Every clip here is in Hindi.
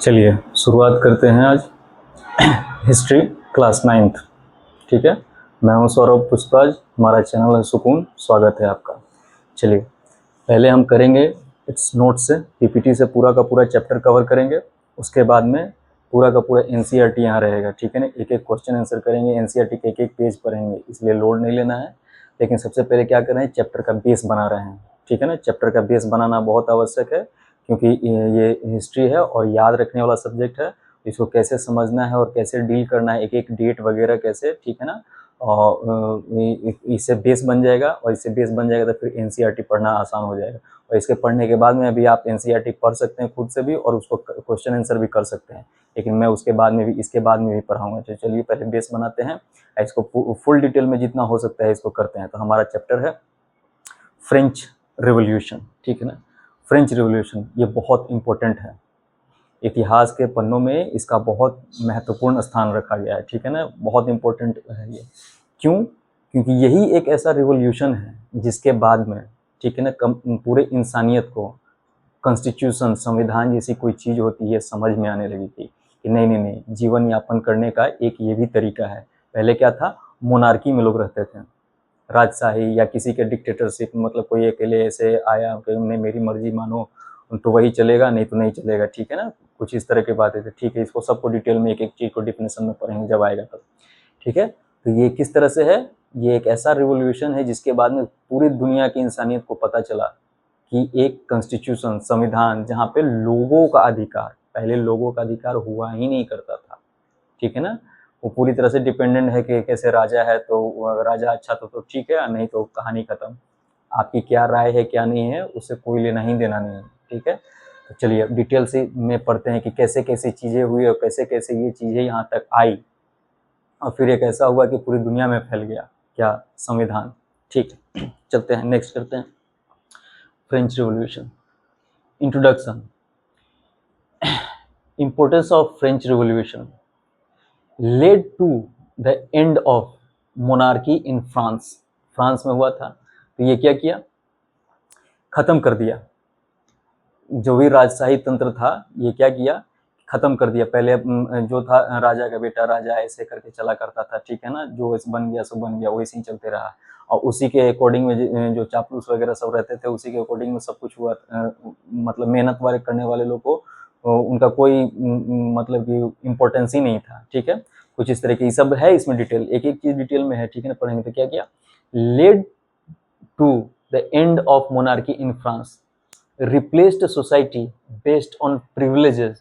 चलिए शुरुआत करते हैं आज हिस्ट्री क्लास 9th। ठीक है, मैं हूं सौरभ पुष्पराज, हमारा चैनल है सुकून। स्वागत है आपका। चलिए पहले हम करेंगे इट्स नोट्स से, पीपीटी से पूरा का पूरा चैप्टर कवर करेंगे। उसके बाद में पूरा का पूरा एनसीईआरटी यहाँ रहेगा। ठीक है ना, एक एक क्वेश्चन आंसर करेंगे, एनसीईआरटी के एक एक पेज पढ़ेंगे, इसलिए लोड नहीं लेना है। लेकिन सबसे पहले क्या कर रहे हैं, चैप्टर का बेस बना रहे हैं। ठीक है ना, चैप्टर का बेस बनाना बहुत आवश्यक है, क्योंकि ये हिस्ट्री है और याद रखने वाला सब्जेक्ट है। इसको कैसे समझना है और कैसे डील करना है, एक एक डेट वगैरह कैसे, ठीक है ना। और इससे बेस बन जाएगा, और इससे बेस बन जाएगा तो फिर एनसीईआरटी पढ़ना आसान हो जाएगा। और इसके पढ़ने के बाद में अभी आप एनसीईआरटी पढ़ सकते हैं खुद से भी, और उसको क्वेश्चन आंसर भी कर सकते हैं। लेकिन मैं उसके बाद में भी, इसके बाद में भी पढ़ाऊंगा। तो चलिए पहले बेस बनाते हैं, इसको फुल डिटेल में जितना हो सकता है इसको करते हैं। तो हमारा चैप्टर है फ्रेंच रिवॉल्यूशन। ठीक है ना, फ्रेंच रिवॉल्यूशन ये बहुत इंपॉर्टेंट है। इतिहास के पन्नों में इसका बहुत महत्वपूर्ण स्थान रखा गया है। ठीक है ना, बहुत इंपॉर्टेंट है ये। क्यों? क्योंकि यही एक ऐसा रिवॉल्यूशन है जिसके बाद में, ठीक है ना, पूरे इंसानियत को कॉन्स्टिट्यूशन, संविधान जैसी कोई चीज़ होती है समझ में आने लगी थी कि नहीं नहीं नहीं, जीवन यापन करने का एक ये भी तरीका है। पहले क्या था, मोनार्की में लोग रहते थे, राजशाही या किसी के डिक्टेटरशिप, मतलब कोई अकेले ऐसे आया कि नहीं मेरी मर्जी मानो तो वही चलेगा, नहीं तो नहीं चलेगा। ठीक है ना, कुछ इस तरह की बातें थी। ठीक है, इसको सबको डिटेल में एक एक चीज़ को डिफिनेशन में पढ़ेंगे जब आएगा तब। ठीक है, तो ये किस तरह से है, ये एक ऐसा रिवॉल्यूशन है जिसके बाद में पूरी दुनिया की इंसानियत को पता चला कि एक कॉन्स्टिट्यूशन, संविधान, जहाँ पे लोगों का अधिकार, पहले लोगों का अधिकार हुआ ही नहीं करता था। ठीक है ना, वो पूरी तरह से डिपेंडेंट है कि कैसे राजा है, तो राजा अच्छा तो ठीक है, नहीं तो कहानी खत्म। आपकी क्या राय है क्या नहीं है, उससे कोई लेना ही देना नहीं है। ठीक है, तो चलिए डिटेल से में पढ़ते हैं कि कैसे कैसे चीज़ें हुई और कैसे कैसे ये चीज़ें यहाँ तक आई, और फिर एक ऐसा हुआ कि पूरी दुनिया में फैल गया क्या, संविधान। ठीक है, चलते हैं नेक्स्ट करते हैं, French revolution. Introduction. Importance of French revolution led to the end of monarchy in France. France में हुआ था, तो ये क्या किया, खत्म कर दिया जो भी राजशाही तंत्र था। ये क्या किया, खत्म कर दिया। पहले जो था राजा का बेटा राजा ऐसे करके चला करता था। ठीक है ना, जो बन गया सो बन गया, वैसे ही चलते रहा। और उसी के अकॉर्डिंग में जो चापलूस वगैरह सब रहते थे, उसी के अकॉर्डिंग में सब कुछ हुआ। मतलब मेहनत वाले करने वाले लोग को उनका कोई मतलब कि इम्पोर्टेंस ही नहीं था। ठीक है, कुछ इस तरह की सब है इसमें डिटेल, एक एक चीज डिटेल में है। ठीक है ना, पढ़ेंगे तो क्या किया, led to the end of monarchy in France, replaced society based on privileges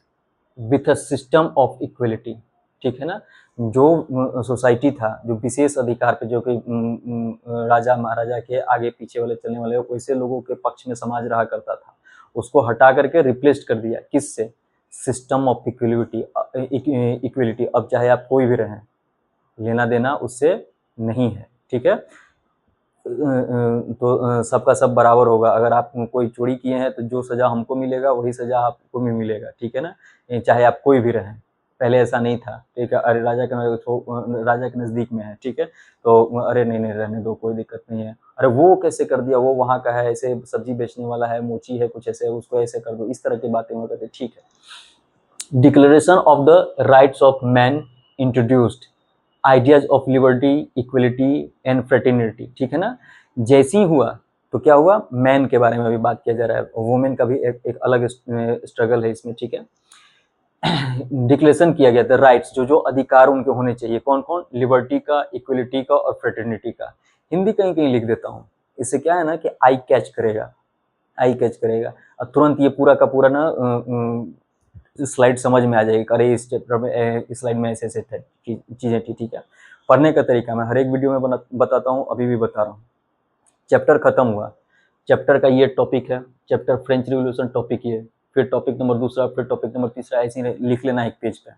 with a system of equality। ठीक है ना, जो सोसाइटी था, जो विशेष अधिकार पे, जो कि राजा महाराजा के आगे पीछे वाले चलने वाले वैसे लोगों के पक्ष में समाज रहा करता था, उसको हटा करके रिप्लेस कर दिया किससे, सिस्टम ऑफ इक्वलिटी। इक्वलिटी, अब चाहे आप कोई भी रहें, लेना देना उससे नहीं है। ठीक है, तो सबका सब बराबर होगा। अगर आप कोई चोरी किए हैं तो जो सज़ा हमको मिलेगा वही सज़ा आपको भी मिलेगा। ठीक है ना, चाहे आप कोई भी रहें। पहले ऐसा नहीं था। ठीक है, अरे राजा के नज़दीक में है, ठीक है, तो अरे नहीं नहीं रहने दो, कोई दिक्कत नहीं है। अरे वो कैसे कर दिया, वो वहाँ का है, ऐसे सब्जी बेचने वाला है, मोची है, कुछ ऐसे, उसको ऐसे कर दो, इस तरह की बातें वो करते। ठीक है, declaration of the rights of man introduced ideas of liberty, equality and fraternity. ठीक है ना, जैसे ही हुआ तो क्या हुआ, मैन के बारे में अभी बात किया जा रहा है, वुमेन का भी एक अलग स्ट्रगल है इसमें। ठीक है, डिक्लेरेशन किया गया था राइट्स, जो जो अधिकार उनके होने चाहिए, कौन कौन, लिबर्टी का, इक्वलिटी का और फ्रेटर्निटी का। हिंदी कहीं कहीं लिख देता हूँ, इससे क्या है ना कि आई कैच करेगा, आई कैच करेगा, और तुरंत ये पूरा का पूरा ना स्लाइड समझ में आ जाएगी। अरे इस चैप्टर में, इस स्लाइड में ऐसे ऐसे चीज़ें थी। ठीक है, पढ़ने का तरीका मैं हर एक वीडियो में बताता हूँ, अभी भी बता रहा हूँ। चैप्टर खत्म हुआ, चैप्टर का ये टॉपिक है, चैप्टर फ्रेंच रिवॉल्यूशन टॉपिक ये, फिर टॉपिक नंबर दूसरा, फिर टॉपिक नंबर तीसरा, ऐसे ही लिख लेना एक पेज पे।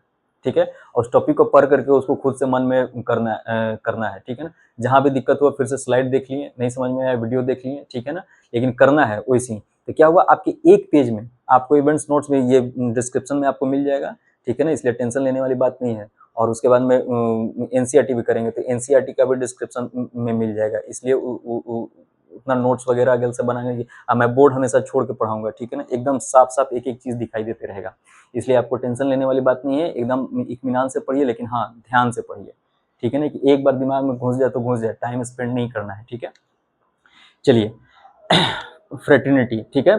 ठीक है, और उस टॉपिक को पढ़ करके उसको खुद से मन में करना है। ठीक है ना, जहाँ भी दिक्कत हुआ फिर से स्लाइड देख लिए, नहीं समझ में आया वीडियो देख लिए। ठीक है ना, लेकिन करना है वैसे ही। तो क्या हुआ, आपके एक पेज में आपको इवेंट्स नोट्स में ये डिस्क्रिप्शन में आपको मिल जाएगा। ठीक है ना, इसलिए टेंशन लेने वाली बात नहीं है। और उसके बाद में एनसीईआरटी भी करेंगे तो एनसीईआरटी का भी डिस्क्रिप्शन में मिल जाएगा, इसलिए उतना नोट्स वगैरह अगल से बनाएंगे कि मैं बोर्ड हमेशा छोड़ के पढ़ाऊंगा, ठीक है ना, एकदम साफ साफ एक एक चीज दिखाई देते रहेगा। इसलिए आपको टेंशन लेने वाली बात नहीं है, एकदम इत्मीनान से पढ़िए, लेकिन हाँ ध्यान से पढ़िए, ठीक है ना, कि एक बार दिमाग में घुस जाए तो घुस जाए, टाइम स्पेंड नहीं करना है, ठीक है। चलिए फ्रेटर्निटी, ठीक है,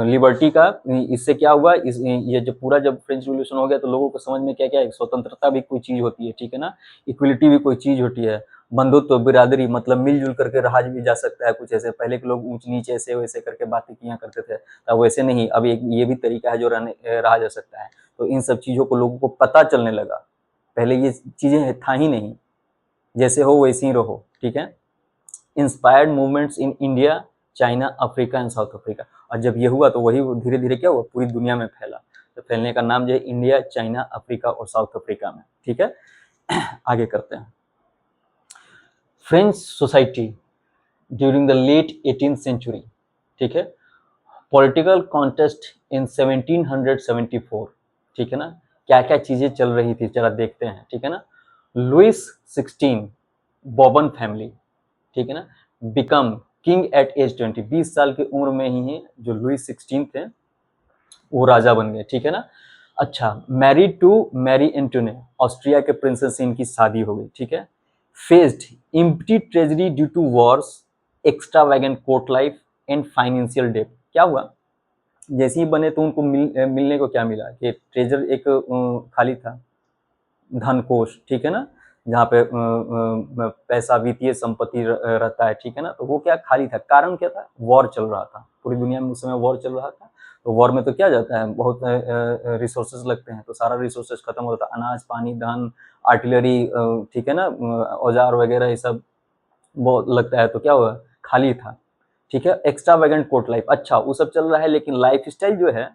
लिबर्टी का, इससे क्या हुआ, ये जब पूरा जब फ्रेंच रिवॉल्यूशन हो गया तो लोगों को समझ में क्या क्या है, स्वतंत्रता भी कोई चीज होती है, ठीक है ना, इक्वलिटी भी कोई चीज होती है, बंधुत्व, बिरादरी, मतलब मिलजुल करके रहा भी जा सकता है। कुछ ऐसे पहले के लोग ऊंच नीच ऐसे वैसे करके बातें किया करते थे, अब वैसे नहीं, अब एक ये भी तरीका है जो रहा जा सकता है। तो इन सब चीजों को लोगों को पता चलने लगा, पहले ये चीजें था ही नहीं, जैसे हो वैसे ही रहो, ठीक है। Inspired movements in India, China, Africa and south Africa. और जब ये हुआ तो वही धीरे धीरे क्या हुआ, पूरी दुनिया में फैला। तो फैलने का नाम जो है इंडिया, चाइना, अफ्रीका और साउथ अफ्रीका में, ठीक है। आगे करते हैं। French society during the late 18th century, ठीक है। पॉलिटिकल कॉन्टेस्ट इन 1774, ठीक है ना, क्या क्या चीजें चल रही थी जरा देखते हैं, ठीक है ना। लुइस 16 बॉबन फैमिली, ठीक है ना, बिकम किंग एट एज 20, 20 साल की उम्र में ही जो लुइस 16 थे वो राजा बन गए, ठीक है ना। अच्छा, married to Marie Antoinette, Austria के प्रिंसेस से इनकी शादी हो गई, ठीक है। Faced empty treasury due to wars, extravagant court life and financial debt. क्या हुआ, जैसे ही बने तो उनको मिलने को क्या मिला कि ट्रेजर एक खाली था, धन कोष, ठीक है ना, जहाँ पे पैसा, वित्तीय संपत्ति रहता है, ठीक है ना, तो वो क्या खाली था। कारण क्या था, वॉर चल रहा था, पूरी दुनिया में उस समय वॉर चल रहा था। तो वॉर में तो क्या जाता है, बहुत रिसोर्सेज लगते हैं, तो सारा रिसोर्सेज खत्म होता है, अनाज, पानी, धन, आर्टिलरी, ठीक है ना, औजार वगैरह ये सब बहुत लगता है, तो क्या हुआ, खाली था, ठीक है। एक्स्ट्रा वैगेंट कोर्ट लाइफ, अच्छा वो सब चल रहा है, लेकिन लाइफ स्टाइल जो है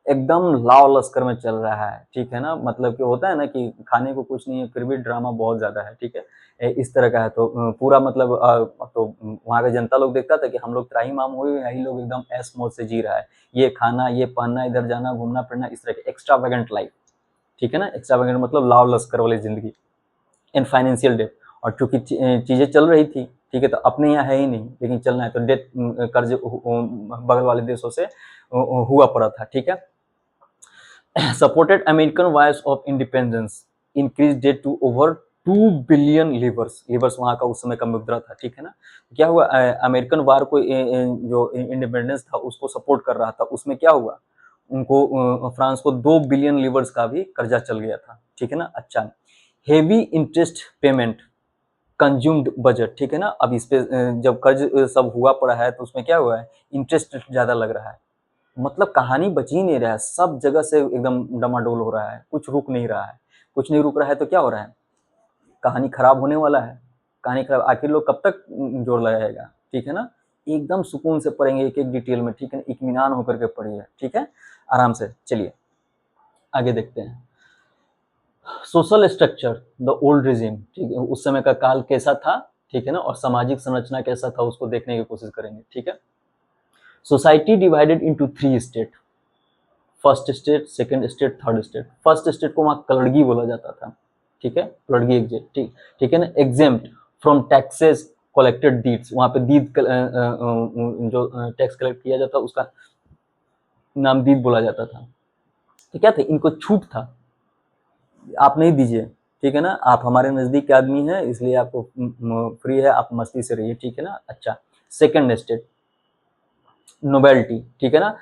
एकदम लाव लश्कर में चल रहा है, ठीक है ना, मतलब कि होता है ना कि खाने को कुछ नहीं है फिर भी ड्रामा बहुत ज्यादा है, ठीक है। इस तरह का है, तो पूरा मतलब तो वहाँ का जनता लोग देखता था कि हम लोग त्राही माम हुए, यही लोग एकदम ऐश मौज से जी रहा है, ये खाना, ये पहनना, इधर जाना, घूमना फिरना, इस तरह के एक्स्ट्रा वैगेंट लाइफ, ठीक है ना, एक्स्ट्रा वैगेंट मतलब लाव लश्कर वाली जिंदगी। एंड फाइनेंशियल डेट, और चूंकि चीजें चल रही थी, ठीक है, तो अपने यहाँ है ही नहीं, लेकिन चलना है तो डेट, कर्ज बगल वाले देशों से हुआ पड़ा था, ठीक है। supported American wars of independence, increased debt to over 2 billion levers, levers वहाँ का उस समय का मुद्रा था, ठीक है ना। क्या हुआ, अमेरिकन वार को जो इंडिपेंडेंस था उसको सपोर्ट कर रहा था, उसमें क्या हुआ, उनको फ्रांस को 2 बिलियन लीवर्स का भी कर्जा चल गया था, ठीक है ना। अच्छा, heavy interest payment consumed budget, ठीक है ना। अब इस पे जब कर्ज सब हुआ पड़ा है तो उसमें क्या हुआ है, इंटरेस्ट ज्यादा लग रहा है, मतलब कहानी बच ही नहीं रहा है, सब जगह से एकदम डमाडोल हो रहा है, कुछ रुक नहीं रहा है, कुछ नहीं रुक रहा है, तो क्या हो रहा है, कहानी खराब होने वाला है। कहानी खराब, आखिर लोग कब तक जोर लगाएगा, ठीक है ना। एकदम सुकून से पढ़ेंगे एक एक डिटेल में, ठीक है, इत्मीनान होकर के पढ़िए, ठीक है, आराम से। चलिए आगे देखते हैं। Social structure the old regime, ठीक है, उस समय का काल कैसा था, ठीक है ना, और सामाजिक संरचना कैसा था उसको देखने की कोशिश करेंगे, ठीक है। Society divided into 3 state, first state, second state, third state. First state को वहाँ कलड़गी बोला जाता था, ठीक है, कलड़गी एग्जेक्ट, ठीक, ठीक है ना। Exempt from taxes collected deeds, वहाँ पे दीद जो टैक्स कलेक्ट किया जाता उसका नाम दीद बोला जाता था। तो क्या था, इनको छूट था, आप नहीं दीजिए, ठीक है ना, आप हमारे नजदीक के आदमी हैं इसलिए आपको फ्री है, आप मस्ती से रहिए, ठीक है ना। अच्छा, सेकंड स्टेट नोबेलिटी, ठीक है ना,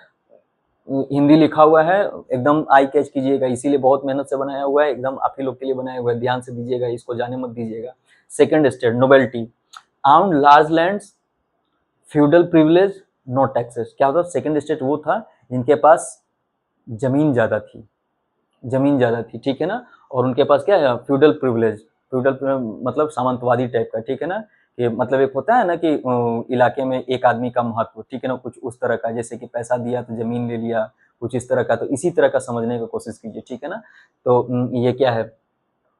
हिंदी लिखा हुआ है, एकदम आई कैच कीजिएगा, इसीलिए बहुत मेहनत से बनाया हुआ है, एकदम आप ही लोग के लिए बनाया हुआ है, ध्यान से दीजिएगा, इसको जाने मत दीजिएगा। Second state nobility, owned large lands, feudal privilege, no taxes. क्या होता, सेकंड स्टेट वो था जिनके पास जमीन ज्यादा थी, जमीन ज्यादा थी, ठीक है ना, और उनके पास क्या है, फ्यूडल प्रिविलेज, फ्यूडल मतलब सामंतवादी टाइप का, ठीक है ना, कि मतलब एक होता है ना कि इलाके में एक आदमी का महत्व, ठीक है ना, कुछ उस तरह का, जैसे कि पैसा दिया तो जमीन ले लिया, कुछ इस तरह का, तो इसी तरह का समझने की कोशिश कीजिए, ठीक है ना। तो ये क्या है,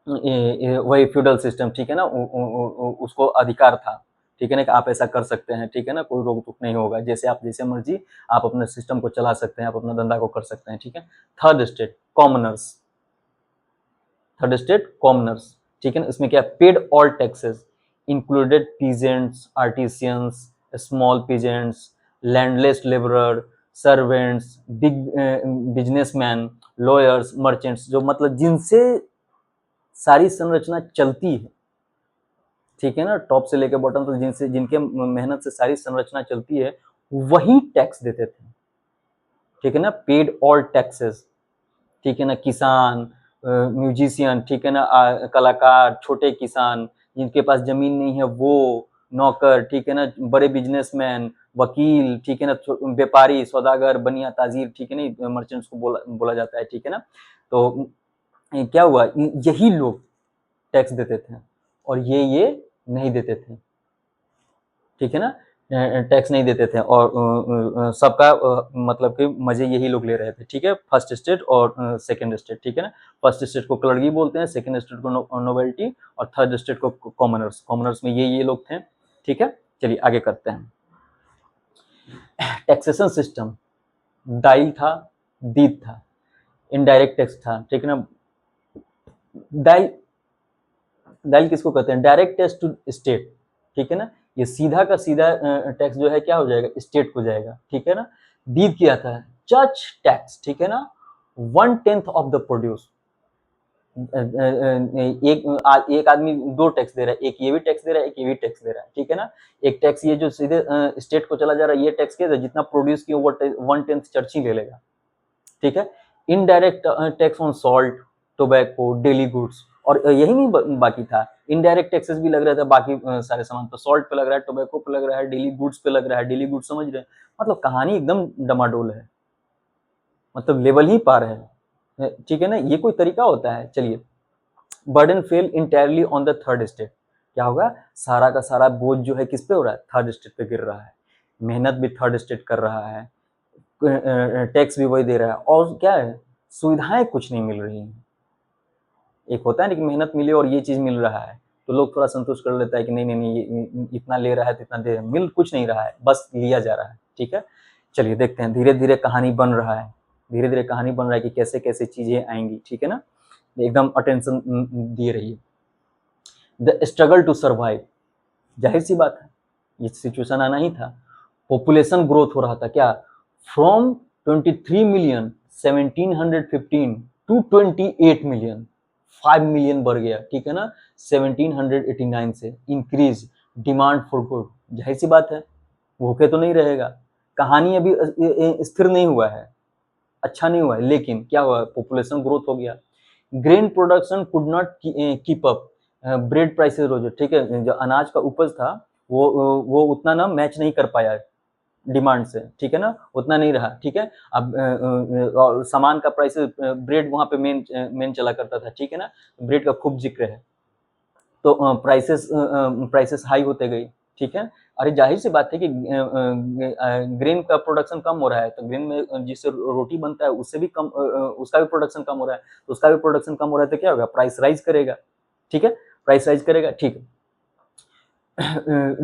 वही फ्यूडल सिस्टम, ठीक है ना, उसको अधिकार था, ठीक है ना, कि आप ऐसा कर सकते हैं, ठीक है ना, कोई रोक टोक नहीं होगा, जैसे आप जैसे मर्जी आप अपने सिस्टम को चला सकते हैं, आप अपना धंधा को कर सकते हैं, ठीक है। Third state commoners, third state commoners, ठीक है ना, इसमें क्या paid all taxes included peasants, artisans, small peasants, landless labourer, servants, big businessman, lawyers, merchants, जो मतलब जिनसे सारी संरचना चलती है, ठीक है ना, टॉप से लेकर बॉटम तक जिनसे जिनके मेहनत से सारी संरचना चलती है, वही टैक्स देते थे, ठीक है ना, पेड ऑल टैक्सेस, ठीक है ना, किसान, म्यूजिशियन, ठीक है ना, कलाकार, छोटे किसान, जिनके पास जमीन नहीं है वो, नौकर, ठीक है ना, बड़े बिजनेसमैन, वकील, ठीक है ना, व्यापारी, सौदागर, बनिया, ताजीर, ठीक है ना, मर्चेंट्स को बोला जाता है, ठीक है ना। तो क्या हुआ, यही लोग टैक्स देते थे और ये नहीं देते थे, ठीक है ना, टैक्स नहीं देते थे और सबका मतलब कि मजे यही लोग ले रहे थे, ठीक है, फर्स्ट स्टेट और सेकंड स्टेट, ठीक है ना। फर्स्ट स्टेट को क्लर्गी बोलते हैं, सेकंड स्टेट को नोबेल्टी और थर्ड स्टेट को कॉमनर्स। कॉमनर्स में ये लोग थे, ठीक है। चलिए आगे करते हैं। टैक्सेशन सिस्टम, दाइल था, दीद था, इनडायरेक्ट टैक्स था, ठीक है ना। दाइल दाइल किसको कहते हैं, डायरेक्ट टैक्स टू स्टेट, ठीक है ना, ये सीधा का सीधा टैक्स जो है क्या हो जाएगा, स्टेट को जाएगा, ठीक है ना। दीद क्या था, चर्च टैक्स, ठीक है ना, 1/10 ऑफ द प्रोड्यूस। एक आदमी दो टैक्स दे रहा है, एक ये भी टैक्स दे रहा है, एक ये भी टैक्स दे रहा है, ठीक है ना। एक टैक्स ये जो सीधे स्टेट को चला जा रहा है, ये टैक्स क्या है, जितना प्रोड्यूस किया वो 1/10 चर्च ही ले लेगा, ठीक है। Indirect tax on salt, tobacco, daily goods, और यही नहीं बाकी था, इनडायरेक्ट टैक्सेस भी लग रहा था बाकी सारे सामान पर, सॉल्ट पे लग रहा है, टोबैको पे लग रहा है, डेली गुड्स पे लग रहा है। डेली गुड्स समझ रहे हैं, मतलब कहानी एकदम डमाडोल है, मतलब लेवल ही पार है, ठीक है ना। ये कोई तरीका होता है। चलिए, burden fail entirely on the third state. क्या होगा, सारा का सारा बोझ जो है किस पे हो रहा है, थर्ड स्टेट पे गिर रहा है, मेहनत भी थर्ड स्टेट कर रहा है, टैक्स भी वही दे रहा है, और क्या है, सुविधाएं कुछ नहीं मिल रही हैं। एक होता है ना कि मेहनत मिली और ये चीज मिल रहा है तो लोग थोड़ा संतुष्ट कर लेता है कि नहीं नहीं नहीं, ये इतना ले रहा है तो इतना दे, मिल कुछ नहीं रहा है, बस लिया जा रहा है, ठीक है। चलिए देखते हैं, धीरे धीरे कहानी बन रहा है, धीरे धीरे कहानी बन रहा है कि कैसे कैसे चीजें आएंगी, ठीक है ना। एकदम अटेंशन दिए रहिए। द स्ट्रगल टू सर्वाइव, जाहिर सी बात है ये सिचुएशन आना ही था। पॉपुलेशन ग्रोथ हो रहा था, क्या, from 23 million 1715 to 28 million, 5 million बढ़ गया, ठीक है ना, 1789 से। इंक्रीज डिमांड फॉर गुड, जाहिर सी बात है भूखे तो नहीं रहेगा। कहानी अभी स्थिर नहीं हुआ है, अच्छा नहीं हुआ है, लेकिन क्या हुआ, पॉपुलेशन ग्रोथ हो गया। Grain production could not keep up, bread prices rose, ठीक है, जो अनाज का उपज था वो उतना ना मैच नहीं कर पाया डिमांड से, ठीक है ना, उतना नहीं रहा, ठीक है। अब और सामान का प्राइसेस, ब्रेड वहां पे मेन चला करता था, ठीक है ना, ब्रेड का खूब जिक्र है। तो प्राइसेस हाई होते गई, ठीक है। अरे जाहिर सी बात है कि ग्रेन का प्रोडक्शन कम हो रहा है, तो ग्रेन में जिससे रोटी बनता है उससे भी कम, उसका भी प्रोडक्शन कम हो रहा है, तो उसका भी प्रोडक्शन कम हो रहा है, तो क्या होगा, प्राइस राइज करेगा, ठीक है, प्राइस राइज करेगा, ठीक है।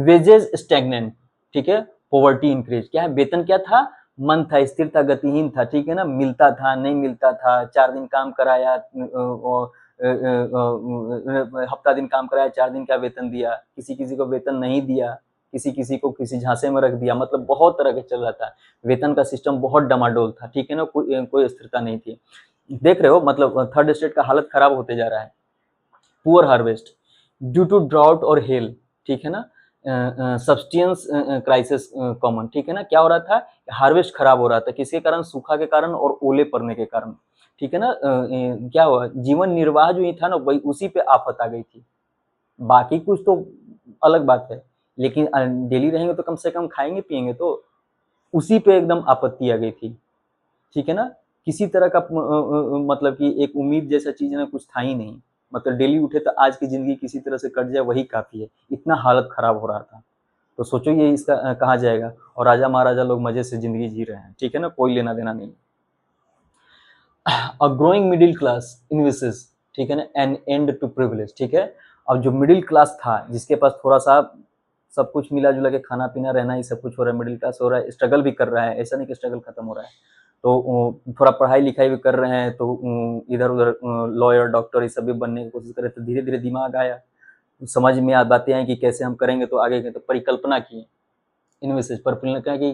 वेजेस स्टैग्नेंट, ठीक है, पॉवर्टी इंक्रीज, क्या है, वेतन क्या था, मन था, स्थिर था, गतिहीन था, ठीक है ना, मिलता था नहीं मिलता था, 4 दिन काम कराया, हफ्ता दिन काम कराया, 4 दिन का वेतन दिया, किसी किसी को वेतन नहीं दिया, किसी किसी को किसी झांसे में रख दिया, मतलब बहुत तरह के चल रहा था। वेतन का सिस्टम बहुत डमाडोल था, ठीक है ना, कोई स्थिरता नहीं थी। देख रहे हो, मतलब थर्ड स्टेट का हालत खराब होते जा रहा है। Poor harvest due to drought और हेल, ठीक है ना, सब्सटेंस क्राइसिस कॉमन, ठीक है ना। क्या हो रहा था, हार्वेस्ट खराब हो रहा था, किसके कारण, सूखा के कारण और ओले पड़ने के कारण, ठीक है ना। क्या हुआ, जीवन निर्वाह जो ही था ना, वही उसी पे आफत आ गई थी। बाकी कुछ तो अलग बात है, लेकिन डेली रहेंगे तो कम से कम खाएंगे पिएंगे, तो उसी पे एकदम आपत्ति आ गई थी, ठीक है ना। किसी तरह का मतलब कि एक उम्मीद जैसा चीज ना कुछ था ही नहीं, मतलब डेली उठे तो आज की जिंदगी किसी तरह से कट जाए वही काफी है, इतना हालत खराब हो रहा था। तो सोचो ये इसका कहाँ जाएगा, और राजा महाराजा लोग मजे से जिंदगी जी रहे हैं, ठीक है ना, कोई लेना देना नहीं। अ ग्रोइंग मिडिल क्लास इन्वेसेस, ठीक है ना, एन एंड टू प्रिविलेज, ठीक है। अब जो मिडिल क्लास था, जिसके पास थोड़ा सा सब कुछ मिला जुला के खाना पीना रहना ही सब कुछ हो रहा है, मिडिल क्लास हो रहा है, स्ट्रगल भी कर रहा है, ऐसा नहीं कि स्ट्रगल खत्म हो रहा है, तो थोड़ा पढ़ाई लिखाई भी कर रहे हैं, तो इधर उधर लॉयर डॉक्टर ये सब भी बनने की कोशिश कर रहे थे। धीरे धीरे दिमाग आया, समझ में बातें आई कि कैसे हम करेंगे तो आगे के, तो परिकल्पना की, इनविसेज पर क्या कि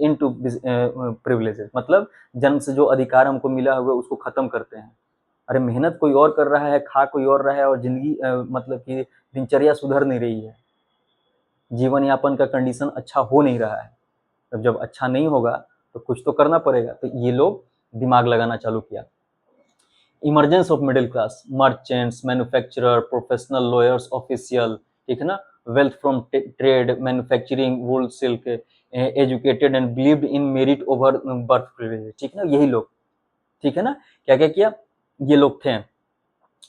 इनटू प्रिविलेजेस, मतलब जन्म से जो अधिकार हमको मिला हुआ उसको खत्म करते हैं। अरे मेहनत कोई और कर रहा है, खा कोई और रहा है, और जिंदगी मतलब कि दिनचर्या सुधर नहीं रही है, जीवन यापन का कंडीशन अच्छा हो नहीं रहा है। तब जब अच्छा नहीं होगा तो कुछ तो करना पड़ेगा। तो ये लोग दिमाग लगाना चालू किया। Emergence of middle class, merchants, manufacturer, professional, lawyers, official, ठीक है ना, wealth from trade, manufacturing, wool, silk, educated and believed in merit over birth privilege, ठीक है ना, यही लोग, ठीक है ना। क्या क्या किया, ये लोग थे,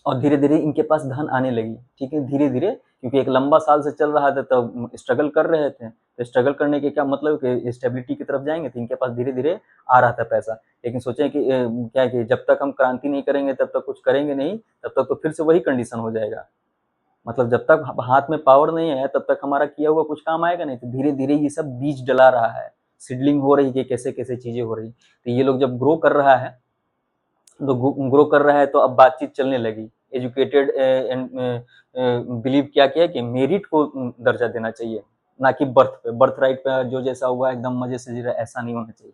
और धीरे धीरे इनके पास धन आने लगी, ठीक है, धीरे धीरे, क्योंकि एक लंबा साल से चल रहा था तो स्ट्रगल कर रहे थे, तो स्ट्रगल करने के क्या मतलब कि स्टेबिलिटी की तरफ जाएंगे, तो इनके पास धीरे धीरे आ रहा था पैसा। लेकिन सोचे कि क्या है कि जब तक हम क्रांति नहीं करेंगे तब तक कुछ करेंगे नहीं, तब तक तो फिर से वही कंडीशन हो जाएगा। मतलब जब तक हाथ में पावर नहीं है तब तक हमारा किया हुआ कुछ काम आएगा नहीं। तो धीरे धीरे ये सब बीज डला रहा है, सीडलिंग हो रही है, कैसे कैसे चीजें हो रही। तो ये लोग जब ग्रो कर रहा है, तो ग्रो कर रहा है, तो अब बातचीत चलने लगी। एजुकेटेड एंड बिलीव क्या किया कि मेरिट को दर्जा देना चाहिए, ना कि बर्थ पे। बर्थ राइट पे जो जैसा हुआ एकदम मजे से जी रहा, ऐसा नहीं होना चाहिए,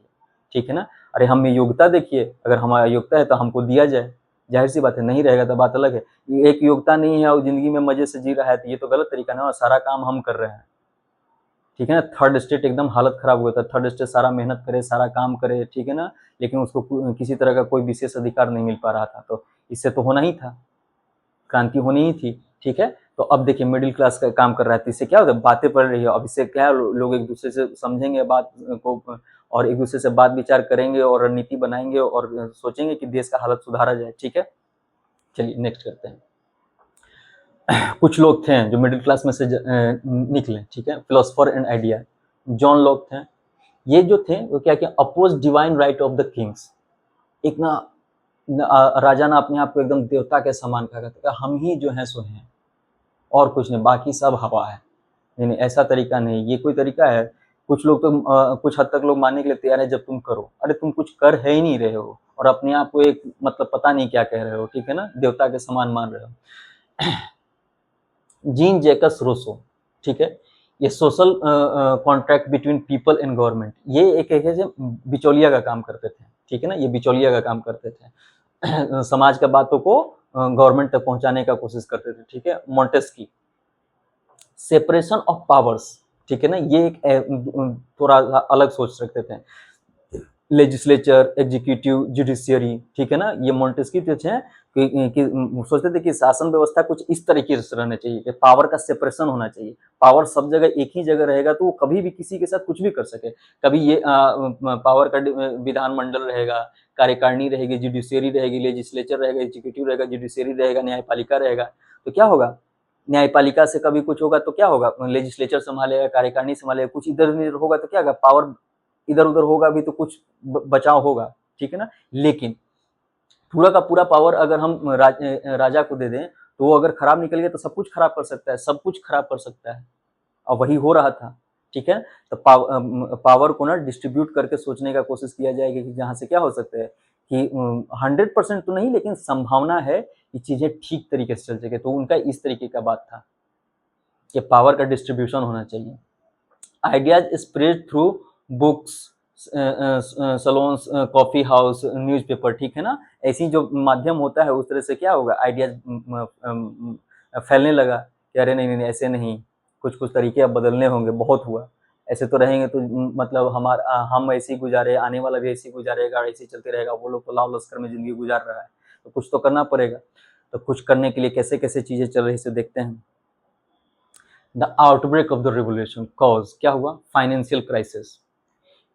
ठीक है ना। अरे हम में योग्यता देखिए, अगर हमारा योग्यता है तो हमको दिया जाए, जाहिर सी बात है। नहीं रहेगा तो बात अलग है। एक योग्यता नहीं है और जिंदगी में मजे से जी रहा है, तो ये तो गलत तरीका ना, और सारा काम हम कर रहे हैं, ठीक है ना। थर्ड स्टेट एकदम हालत खराब हो गया था। थर्ड स्टेट सारा मेहनत करे, सारा काम करे, ठीक है ना, लेकिन उसको किसी तरह का कोई विशेष अधिकार नहीं मिल पा रहा था। तो इससे तो होना ही था, क्रांति होनी ही थी, ठीक है। तो अब देखिए मिडिल क्लास का काम कर रहा है, तो इससे क्या होता है, बातें पड़ रही है। अब इससे क्या लोग एक दूसरे से समझेंगे बात को, और एक दूसरे से बात विचार करेंगे और रणनीति बनाएंगे और सोचेंगे कि देश का हालत सुधारा जाए, ठीक है। चलिए नेक्स्ट करते हैं। कुछ लोग थे जो मिडिल क्लास में से निकले, ठीक है। Philosopher and idea, John Locke थे। ये जो थे वो क्या किया, oppose divine right of the kings. एक ना राजा ना अपने आप को एकदम देवता के समान कहा करता था, हम ही जो है सो हैं और कुछ नहीं, बाकी सब हवा है। नहीं, ऐसा तरीका नहीं, ये कोई तरीका है। कुछ लोग तो कुछ हद तक लोग मानने के लिए तैयार है जब तुम करो। अरे तुम कुछ कर है ही नहीं रहे हो और अपने आप को एक मतलब पता नहीं क्या कह रहे हो, ठीक है ना, देवता के समान मान रहे हो। जीन जैकस रूसो, ठीक है। ये social contract between people and government, ये एक ऐसे बिचौलिया का काम करते थे, ठीक है ना, ये बिचौलिया का काम करते थे। समाज के बातों को गवर्नमेंट तक पहुंचाने का कोशिश करते थे, ठीक है। मॉन्टेस्की, सेपरेशन ऑफ पावर्स, ठीक है ना, ये एक थोड़ा अलग सोच रखते थे। लेजिस्लेचर, एग्जीक्यूटिव, जुडिशियरी, ठीक है ना, ये मॉन्टेस्क्यू जो है कि सोचते थे कि शासन व्यवस्था कुछ इस तरीके से रहना चाहिए कि पावर का सेपरेशन होना चाहिए। पावर सब जगह एक ही जगह रहेगा तो वो कभी भी किसी के साथ कुछ भी कर सके। कभी ये पावर का विधानमंडल रहेगा, कार्यकारिणी रहेगी, जुडिशियरी रहेगी, लेजिस्लेचर रहेगा, एग्जीक्यूटिव रहेगा, जुडिशियरी रहेगा, न्यायपालिका रहेगा। तो क्या होगा, न्यायपालिका से कभी कुछ होगा तो क्या होगा, लेजिस्लेचर संभालेगा, कार्यकारिणी संभालेगा, कुछ इधर उधर होगा तो क्या होगा, पावर इधर उधर होगा भी तो कुछ बचाव होगा, ठीक है ना। लेकिन पूरा का पूरा पावर अगर हम राजा को दे दें तो वो अगर खराब निकल गया तो सब कुछ खराब कर सकता है, सब कुछ खराब कर सकता है, और वही हो रहा था, ठीक है। तो पावर को ना डिस्ट्रीब्यूट करके सोचने का कोशिश किया जाएगा कि जहां से क्या हो सकता है कि 100% तो नहीं लेकिन संभावना है कि चीजें ठीक तरीके से चल सके। तो उनका इस तरीके का बात था कि पावर का डिस्ट्रीब्यूशन होना चाहिए। Ideas spread through books, salons, coffee house, newspaper, ठीक है ना। ऐसी जो माध्यम होता है उस तरह से क्या होगा, आइडियाज फैलने लगा कि अरे नहीं नहीं ऐसे नहीं, कुछ कुछ तरीके अब बदलने होंगे, बहुत हुआ ऐसे तो रहेंगे तो मतलब हमारा हम ऐसे ही गुजारे, आने वाला भी ऐसे ही गुजारेगा, ऐसे ही चलते रहेगा। वो लोग तो लाव लश्कर में जिंदगी गुजार रहा है, तो कुछ तो करना पड़ेगा। तो कुछ करने के लिए कैसे कैसे चीजें चल रही है देखते हैं। The outbreak of the revolution cause, क्या हुआ, financial crisis.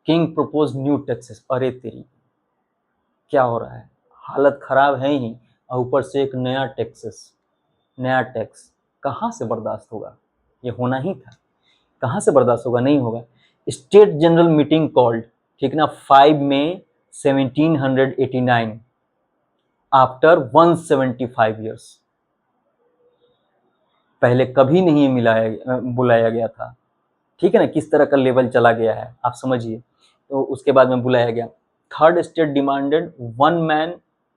King propose new taxes, अरे तेरी क्या हो रहा है, हालत खराब है ही, और ऊपर से एक नया टैक्सेस, नया टैक्स कहाँ से बर्दाश्त होगा, ये होना ही था, कहाँ से बर्दाश्त होगा, नहीं होगा। स्टेट जनरल मीटिंग कॉल्ड, ठीक ना, 5 मई 1789, आफ्टर 175 ईयर्स। पहले कभी नहीं बुलाया गया था, ठीक है ना, किस तरह का लेवल चला गया है आप समझिए। तो उसके बाद में बुलाया गया। Third state demanded 1 man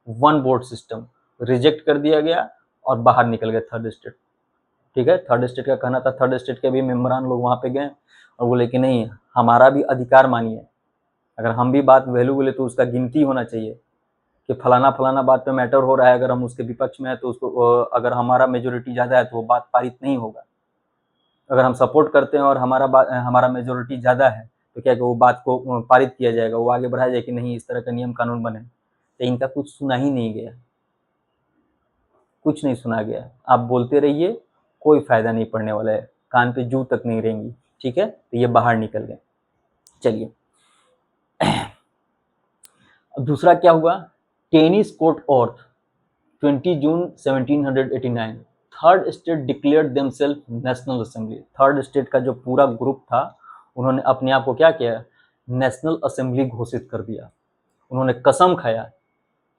1 vote system, reject कर दिया गया और बाहर निकल गया थर्ड स्टेट। ठीक है। थर्ड स्टेट का कहना था, थर्ड स्टेट के भी मेंबरान लोग वहाँ पे गए और बोले कि नहीं, हमारा भी अधिकार मानिए, अगर हम भी बात वैल्यू बोले तो उसका गिनती होना चाहिए कि फलाना फलाना बात पे मैटर हो रहा है, अगर हम उसके विपक्ष में है तो उसको, अगर हमारा मेजोरिटी ज़्यादा है तो वो बात पारित नहीं होगा। अगर हम सपोर्ट करते हैं और हमारा मेजोरिटी ज़्यादा है तो क्या कि वो बात को पारित किया जाएगा, वो आगे बढ़ाया जाए कि नहीं इस तरह का नियम कानून बने। तो इनका कुछ सुना ही नहीं गया, कुछ नहीं सुना गया। आप बोलते रहिए, कोई फायदा नहीं पड़ने वाला है, कान पे जू तक नहीं रहेंगी, ठीक है। तो ये बाहर निकल गए। चलिए अब दूसरा क्या हुआ, tennis court oath 20 June 1789, third estate declared themselves national assembly. Third estate का जो पूरा ग्रुप था उन्होंने अपने आप को क्या किया, नेशनल असेंबली घोषित कर दिया। उन्होंने कसम खाया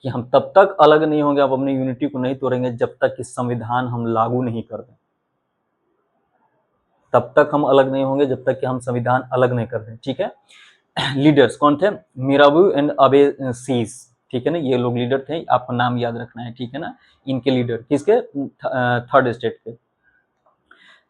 कि हम तब तक अलग नहीं होंगे, अब अपनी यूनिटी को नहीं तोड़ेंगे जब तक कि संविधान हम लागू नहीं कर दें। तब तक हम अलग नहीं होंगे जब तक कि हम संविधान अलग नहीं कर दें, ठीक है। लीडर्स कौन थे, मिराबू एंड अबेसीज, ठीक है ना, ये लोग लीडर थे, आपको नाम याद रखना है, ठीक है ना। इनके लीडर किसके, थर्ड स्टेट के,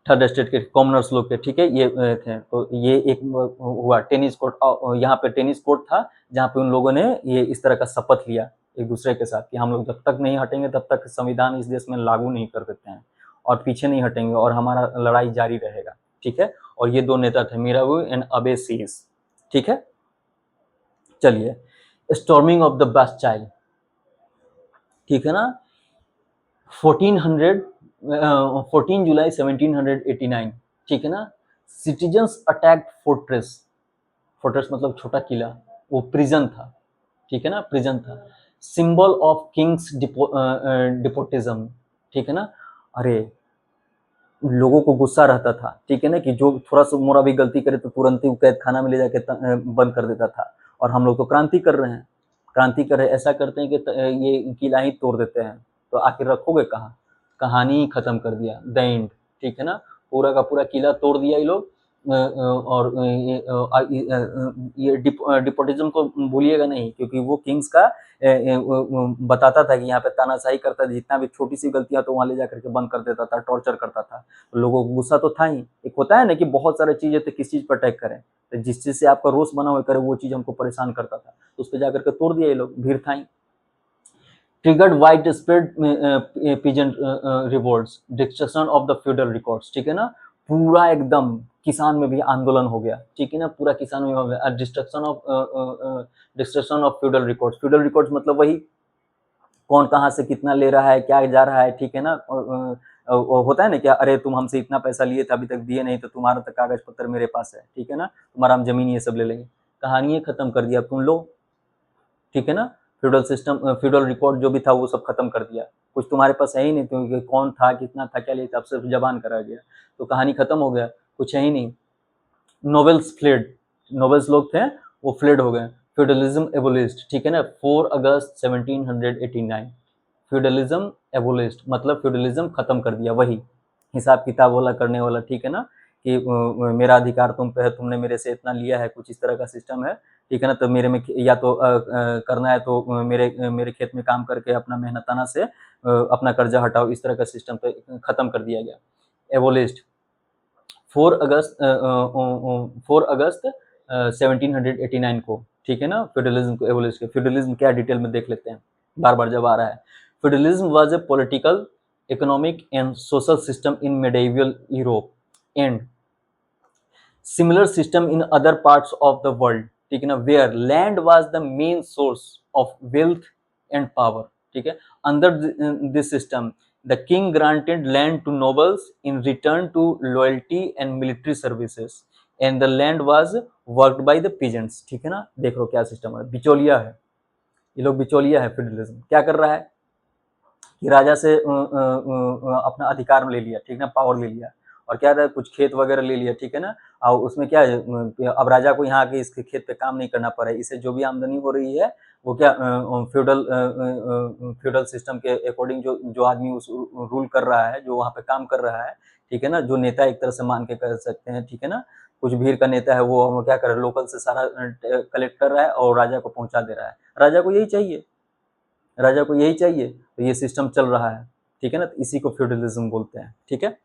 थर्ड स्टेट के कॉमनर्स लोग के, ठीक है, ये थे। तो ये एक हुआ टेनिस कोर्ट, यहाँ पे टेनिस कोर्ट था जहाँ पे उन लोगों ने ये इस तरह का शपथ लिया एक दूसरे के साथ कि हम लोग जब तक नहीं हटेंगे तब तक संविधान इस देश में लागू नहीं कर देते हैं और पीछे नहीं हटेंगे और हमारा लड़ाई जारी रहेगा, ठीक है। और ये दो नेता थे, मिराबू एंड अबेसीज, ठीक है। चलिए, स्टॉर्मिंग ऑफ द बास्टाइल, ठीक है ना, 14 जुलाई 1789, ठीक है ना। सिटीजन्स अटैक्ड फोर्ट्रेस, फोर्ट्रेस मतलब छोटा किला, वो प्रिजन था, ठीक है ना, प्रिजन था। सिंबल ऑफ किंग्स डिपोटिज्म, ठीक है ना। अरे लोगों को गुस्सा रहता था, ठीक है ना, कि जो थोड़ा सा मोरा भी गलती करे तो तुरंत ही कैद खाना में ले जाके बंद कर देता था। और हम लोग तो क्रांति कर रहे हैं, क्रांति कर रहे ऐसा करते हैं कि ये किला ही तोड़ देते हैं, तो आखिर रखोगे कहाँ, कहानी ही खत्म कर दिया, द एंड, ठीक है ना। पूरा का पूरा किला तोड़ दिया ये लोग। और ये डिपोटिज्म को भूलिएगा नहीं, क्योंकि वो किंग्स का बताता था कि यहाँ पे तानाशाही करता था, जितना भी छोटी सी गलतियां तो वहां ले जाकर के बंद कर देता था, टॉर्चर करता था। तो लोगों को गुस्सा तो था ही, एक होता है ना कि बहुत सारी चीजें तो किस चीज पर अटैक करें, तो जिस चीज से आपका रोष बना हुआ करे वो चीज हमको परेशान करता था, तो उस पर जाकर के तोड़ दिया ये लोग, भीड़ था ही। Triggered wide spread peasant revolts, destruction of the feudal records, ठीक है ना। पूरा एकदम किसान में भी आंदोलन हो गया, ठीक है ना, पूरा किसान में हो गया। Destruction of feudal records, feudal records मतलब वही कौन कहाँ से कितना ले रहा है, क्या जा रहा है, ठीक है ना। होता है ना क्या, अरे तुम हमसे इतना पैसा लिए थे अभी तक दिए नहीं, तो तुम्हारा तो कागज पत्र मेरे पास है, ठीक है ना, तुम्हारा हम जमीन ये सब ले लेंगे। कहानी खत्म कर दिया तुम लोग, ठीक है ना। फ्यूडल सिस्टम, फ्यूडल रिकॉर्ड जो भी था वो सब खत्म कर दिया, कुछ तुम्हारे पास है ही नहीं, क्योंकि कौन था, कितना था, क्या लिया था, अब सिर्फ जबान करा गया, तो कहानी खत्म हो गया, कुछ है ही नहीं। नोवेल्स फ्लेड, नोवेल्स लोग थे वो फ्लेड हो गए। फ्यूडलिज्म एबोलिस्ड, ठीक है ना, 4 अगस्त 1789, फ्यूडलिज्म एबोलिस्ड मतलब फ्यूडलिज्म खत्म कर दिया, वही हिसाब किताब वाला करने वाला, ठीक है ना, कि मेरा अधिकार तुम पे है, तुमने मेरे से इतना लिया है, कुछ इस तरह का सिस्टम है, ठीक है ना। तो मेरे में या तो करना है तो मेरे खेत में काम करके अपना मेहनताना से अपना कर्जा हटाओ, इस तरह का सिस्टम तो खत्म कर दिया गया, एबोलिस्ड। 4 अगस्त 1789 को, ठीक है ना, फ्यूडलिज्म को एबोलिश किया। फ्यूडलिज्म क्या डिटेल में देख लेते हैं, बार बार जब आ रहा है। Feudalism was a political, economic and social system in medieval Europe and similar system in other parts of the world, ठीक है ना, where land was the main source of wealth and power, ठीक है। Under this system the king granted land to nobles in return to loyalty and military services and the land was worked by the peasants, ठीक है ना। देख लो क्या सिस्टम है, बिचौलिया है ये लोग, बिचौलिया है। फेडरलिज्म क्या कर रहा है कि राजा से अपना अधिकार ले लिया, ठीक है ना, पावर ले लिया, और क्या रहा, कुछ खेत वगैरह ले लिया, ठीक है ना। और उसमें क्या है, अब राजा को यहाँ आके इसके खेत पे काम नहीं करना पड़ा, इससे जो भी आमदनी हो रही है वो क्या फ्यूडल सिस्टम के अकॉर्डिंग जो जो आदमी उस रूल कर रहा है, जो वहाँ पे काम कर रहा है, ठीक है ना, जो नेता एक तरह से मान के कर सकते हैं, ठीक है ना। कुछ भीड़ का नेता है वो क्या कर रहा है, लोकल से सारा कलेक्ट कर रहा है और राजा को पहुंचा दे रहा है, राजा को यही चाहिए, राजा को यही चाहिए, तो ये सिस्टम चल रहा है, ठीक है ना। तो इसी को फ्यूडलिज्म बोलते हैं, ठीक है।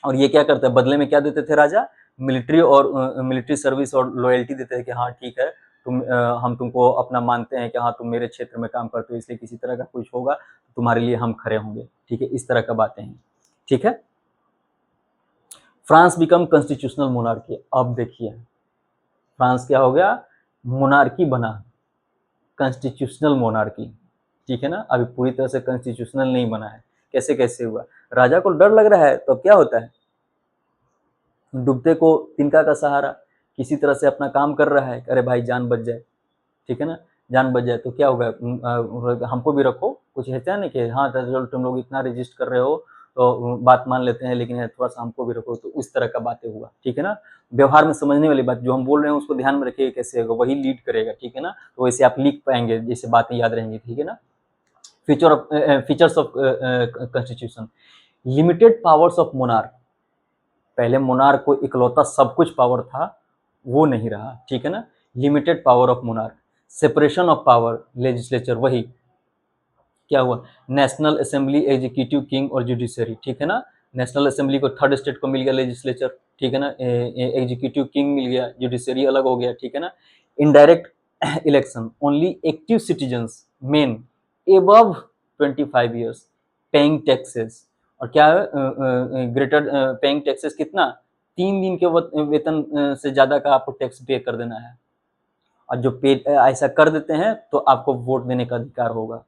और ये क्या करते हैं, बदले में क्या देते थे राजा, मिलिट्री सर्विस और लॉयल्टी देते थे कि हाँ ठीक है हम तुमको अपना मानते हैं कि हाँ तुम मेरे क्षेत्र में काम करते हो, इसलिए किसी तरह का कुछ होगा तो तुम्हारे लिए हम खड़े होंगे, ठीक है, इस तरह का बातें हैं, ठीक है। France become constitutional monarchy. अब देखिए फ्रांस क्या हो गया, मोनार्की बना, कॉन्स्टिट्यूशनल मोनार्की, ठीक है ना। अभी पूरी तरह से कॉन्स्टिट्यूशनल नहीं बना है, कैसे कैसे हुआ, राजा को डर लग रहा है तो क्या होता है, डूबते को तिनका का सहारा, किसी तरह से अपना काम कर रहा है, अरे भाई जान बच जाए, ठीक है ना, जान बच जाए तो क्या होगा, हमको भी रखो, कुछ ऐसा नहीं कि हाँ चलो तुम लोग इतना रजिस्ट कर रहे हो तो बात मान लेते हैं, लेकिन थोड़ा सा हमको भी रखो, तो उस तरह का बातें हुआ, ठीक है ना। व्यवहार में समझने वाली बात, जो हम बोल रहे हैं उसको ध्यान में रखिए, कैसे होगा वही लीड करेगा, ठीक है ना, तो वैसे आप लिख पाएंगे, जैसे बातें याद रहेंगी, ठीक है ना। Features of constitution, limited powers of monarch, पहले मोनार्क को इकलौता सब कुछ पावर था, वो नहीं रहा, ठीक है ना, limited power of monarch, separation of power, legislature वही, क्या हुआ, नेशनल असेंबली, एग्जीक्यूटिव, किंग और जुडिशरी, ठीक है ना, नेशनल असेंबली को थर्ड स्टेट को मिल गया लेजिस्लेचर, ठीक है ना, एग्जीक्यूटिव किंग मिल गया, जुडिशरी अलग हो गया, ठीक है ना। Indirect election, only active citizens main above 25 years paying taxes, और क्या है ग्रेटर पेइंग टैक्सेस कितना, 3 दिन के वेतन से ज्यादा का आपको टैक्स पे कर देना है, और जो पे ऐसा कर देते हैं तो आपको वोट देने का अधिकार होगा।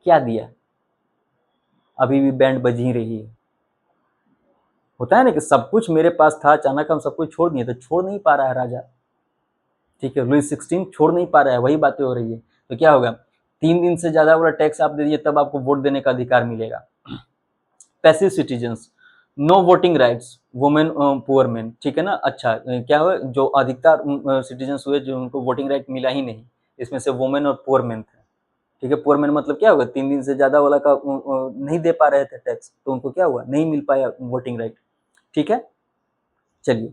क्या दिया, अभी भी बैंड बज ही रही है, होता है ना कि सब कुछ मेरे पास था, अचानक हम सब कुछ छोड़ दिए, तो छोड़ नहीं पा रहा है राजा, ठीक है, लुई 16 छोड़ नहीं पा रहा है, वही बातें हो रही है, तो क्या होगा, 3 दिन से ज्यादा वाला टैक्स आप दे दीजिए तब आपको वोट देने का अधिकार मिलेगा। Passive citizens, no voting rights, women poor man, ठीक है ना। अच्छा क्या हुआ, जो अधिकतर सिटीजन्स हुए जो उनको वोटिंग राइट मिला ही नहीं, इसमें से वुमेन और पुअर मैन थे, ठीक है। पुअर मैन मतलब क्या होगा, 3 दिन से ज्यादा वाला का नहीं दे पा रहे थे टैक्स, तो उनको क्या हुआ, नहीं मिल पाया वोटिंग राइट, ठीक है। चलिए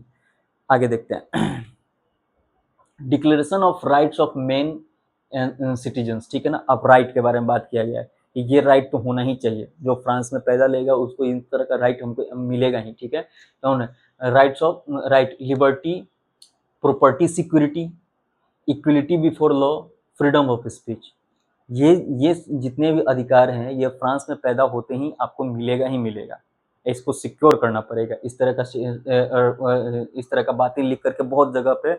आगे देखते हैं, declaration of rights of main and citizens, ठीक है ना। अब राइट के बारे में बात किया गया है कि ये राइट तो होना ही चाहिए, जो फ्रांस में पैदा लेगा उसको इन तरह का राइट हमको मिलेगा ही, ठीक है। कौन है, rights of right, liberty, property security, equality before law, freedom of speech, ये जितने भी अधिकार हैं ये फ्रांस में पैदा होते ही आपको मिलेगा ही मिलेगा, इसको सिक्योर करना पड़ेगा। इस तरह का बातें लिख करके बहुत जगह पे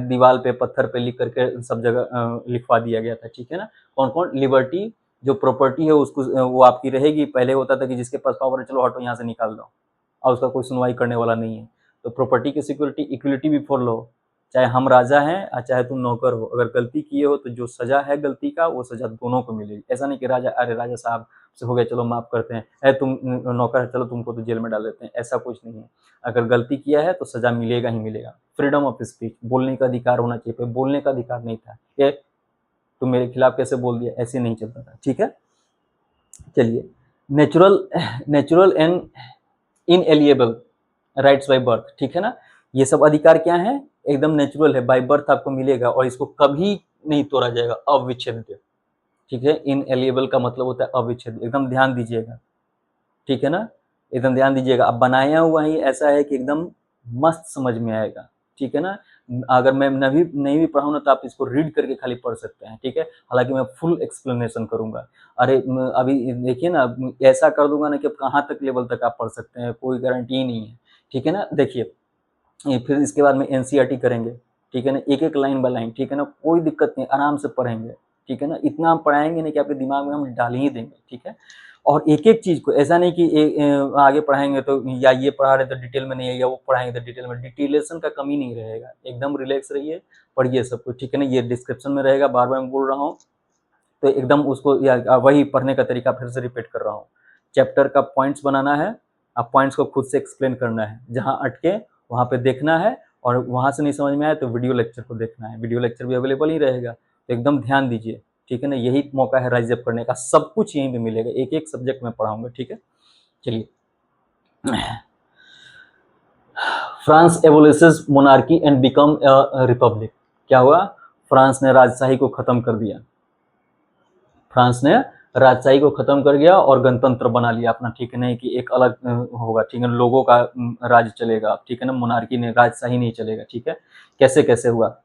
दीवार पे पत्थर पे लिख करके सब जगह लिखवा दिया गया था, ठीक है ना। कौन कौन, लिबर्टी, जो प्रॉपर्टी है उसको वो आपकी रहेगी, पहले होता था कि जिसके पास पावर है चलो हटो यहाँ से निकाल दो, और उसका कोई सुनवाई करने वाला नहीं है, तो प्रॉपर्टी की सिक्योरिटी, इक्वलिटी बिफोर लॉ, चाहे हम राजा हैं और चाहे तुम नौकर हो, अगर गलती किए हो तो जो सजा है गलती का वो सजा दोनों को मिलेगी। ऐसा नहीं कि राजा, अरे राजा साहब से हो गया चलो माफ करते हैं, अरे तुम नौकर है चलो तुमको तो जेल में डाल देते हैं, ऐसा कुछ नहीं है। अगर गलती किया है तो सजा मिलेगा ही मिलेगा। फ्रीडम ऑफ स्पीच, बोलने का अधिकार होना चाहिए, बोलने का अधिकार नहीं था, ये तुम मेरे खिलाफ कैसे बोल दिया, ऐसे नहीं चलता था, ठीक है। चलिए, natural and inalienable rights by birth, ठीक है ना। ये सब अधिकार क्या है, एकदम नेचुरल है, बाय बर्थ आपको मिलेगा और इसको कभी नहीं तोड़ा जाएगा, अविच्छेद्य, ठीक है। इनएलिएबल का मतलब होता है अविच्छेद्य, एकदम ध्यान दीजिएगा, ठीक है ना, एकदम ध्यान दीजिएगा। अब बनाया हुआ ही ऐसा है कि एकदम मस्त समझ में आएगा, ठीक है ना। अगर मैं नहीं भी पढ़ाऊँ ना तो आप इसको रीड करके खाली पढ़ सकते हैं, ठीक है, हालांकि मैं फुल एक्सप्लेनेशन करूंगा। अरे अभी देखिए ना, ऐसा कर दूंगा ना कि अब कहाँ तक लेवल तक आप पढ़ सकते हैं, कोई गारंटी ही नहीं है, ठीक है ना। देखिए फिर इसके बाद में एनसीईआरटी करेंगे, ठीक है ना, एक एक लाइन बाय लाइन, ठीक है ना, कोई दिक्कत नहीं, आराम से पढ़ेंगे, ठीक है ना। इतना हम पढ़ाएंगे नहीं कि आपके दिमाग में हम डाल ही देंगे, ठीक है। और एक एक चीज को ऐसा नहीं कि आगे पढ़ाएंगे तो या ये पढ़ा रहे तो डिटेल में नहीं है, या वो पढ़ाएंगे तो डिटेल में, डिटेलेशन का कमी नहीं रहेगा, एकदम रिलैक्स रहिए, पढ़िए सब कुछ, ठीक है ना। ये डिस्क्रिप्शन में रहेगा, बार बार मैं बोल रहा हूँ, तो एकदम उसको या वही पढ़ने का तरीका फिर से रिपीट कर रहा हूँ। चैप्टर का पॉइंट्स बनाना है, आप पॉइंट्स को खुद से एक्सप्लेन करना है, जहाँ अटके वहाँ पे देखना है, और वहाँ से नहीं समझ में आए तो वीडियो लेक्चर को देखना है, वीडियो लेक्चर भी अवेलेबल ही रहेगा, तो एकदम ध्यान दीजिए, ठीक है ना। यही मौका है राइज अप करने का, सब कुछ यहीं पे मिलेगा, एक एक सब्जेक्ट में पढ़ाऊंगा, ठीक है। चलिए, France abolishes monarchy and become a republic, क्या हुआ, फ्रांस ने राजशाही को खत्म कर दिया, फ्रांस ने राजशाही को खत्म कर गया और गणतंत्र बना लिया अपना, ठीक है, नहीं कि एक अलग होगा, ठीक है, लोगों का राज चलेगा, ठीक है ना, मोनार्की ने, राजशाही नहीं चलेगा, ठीक है। कैसे कैसे हुआ?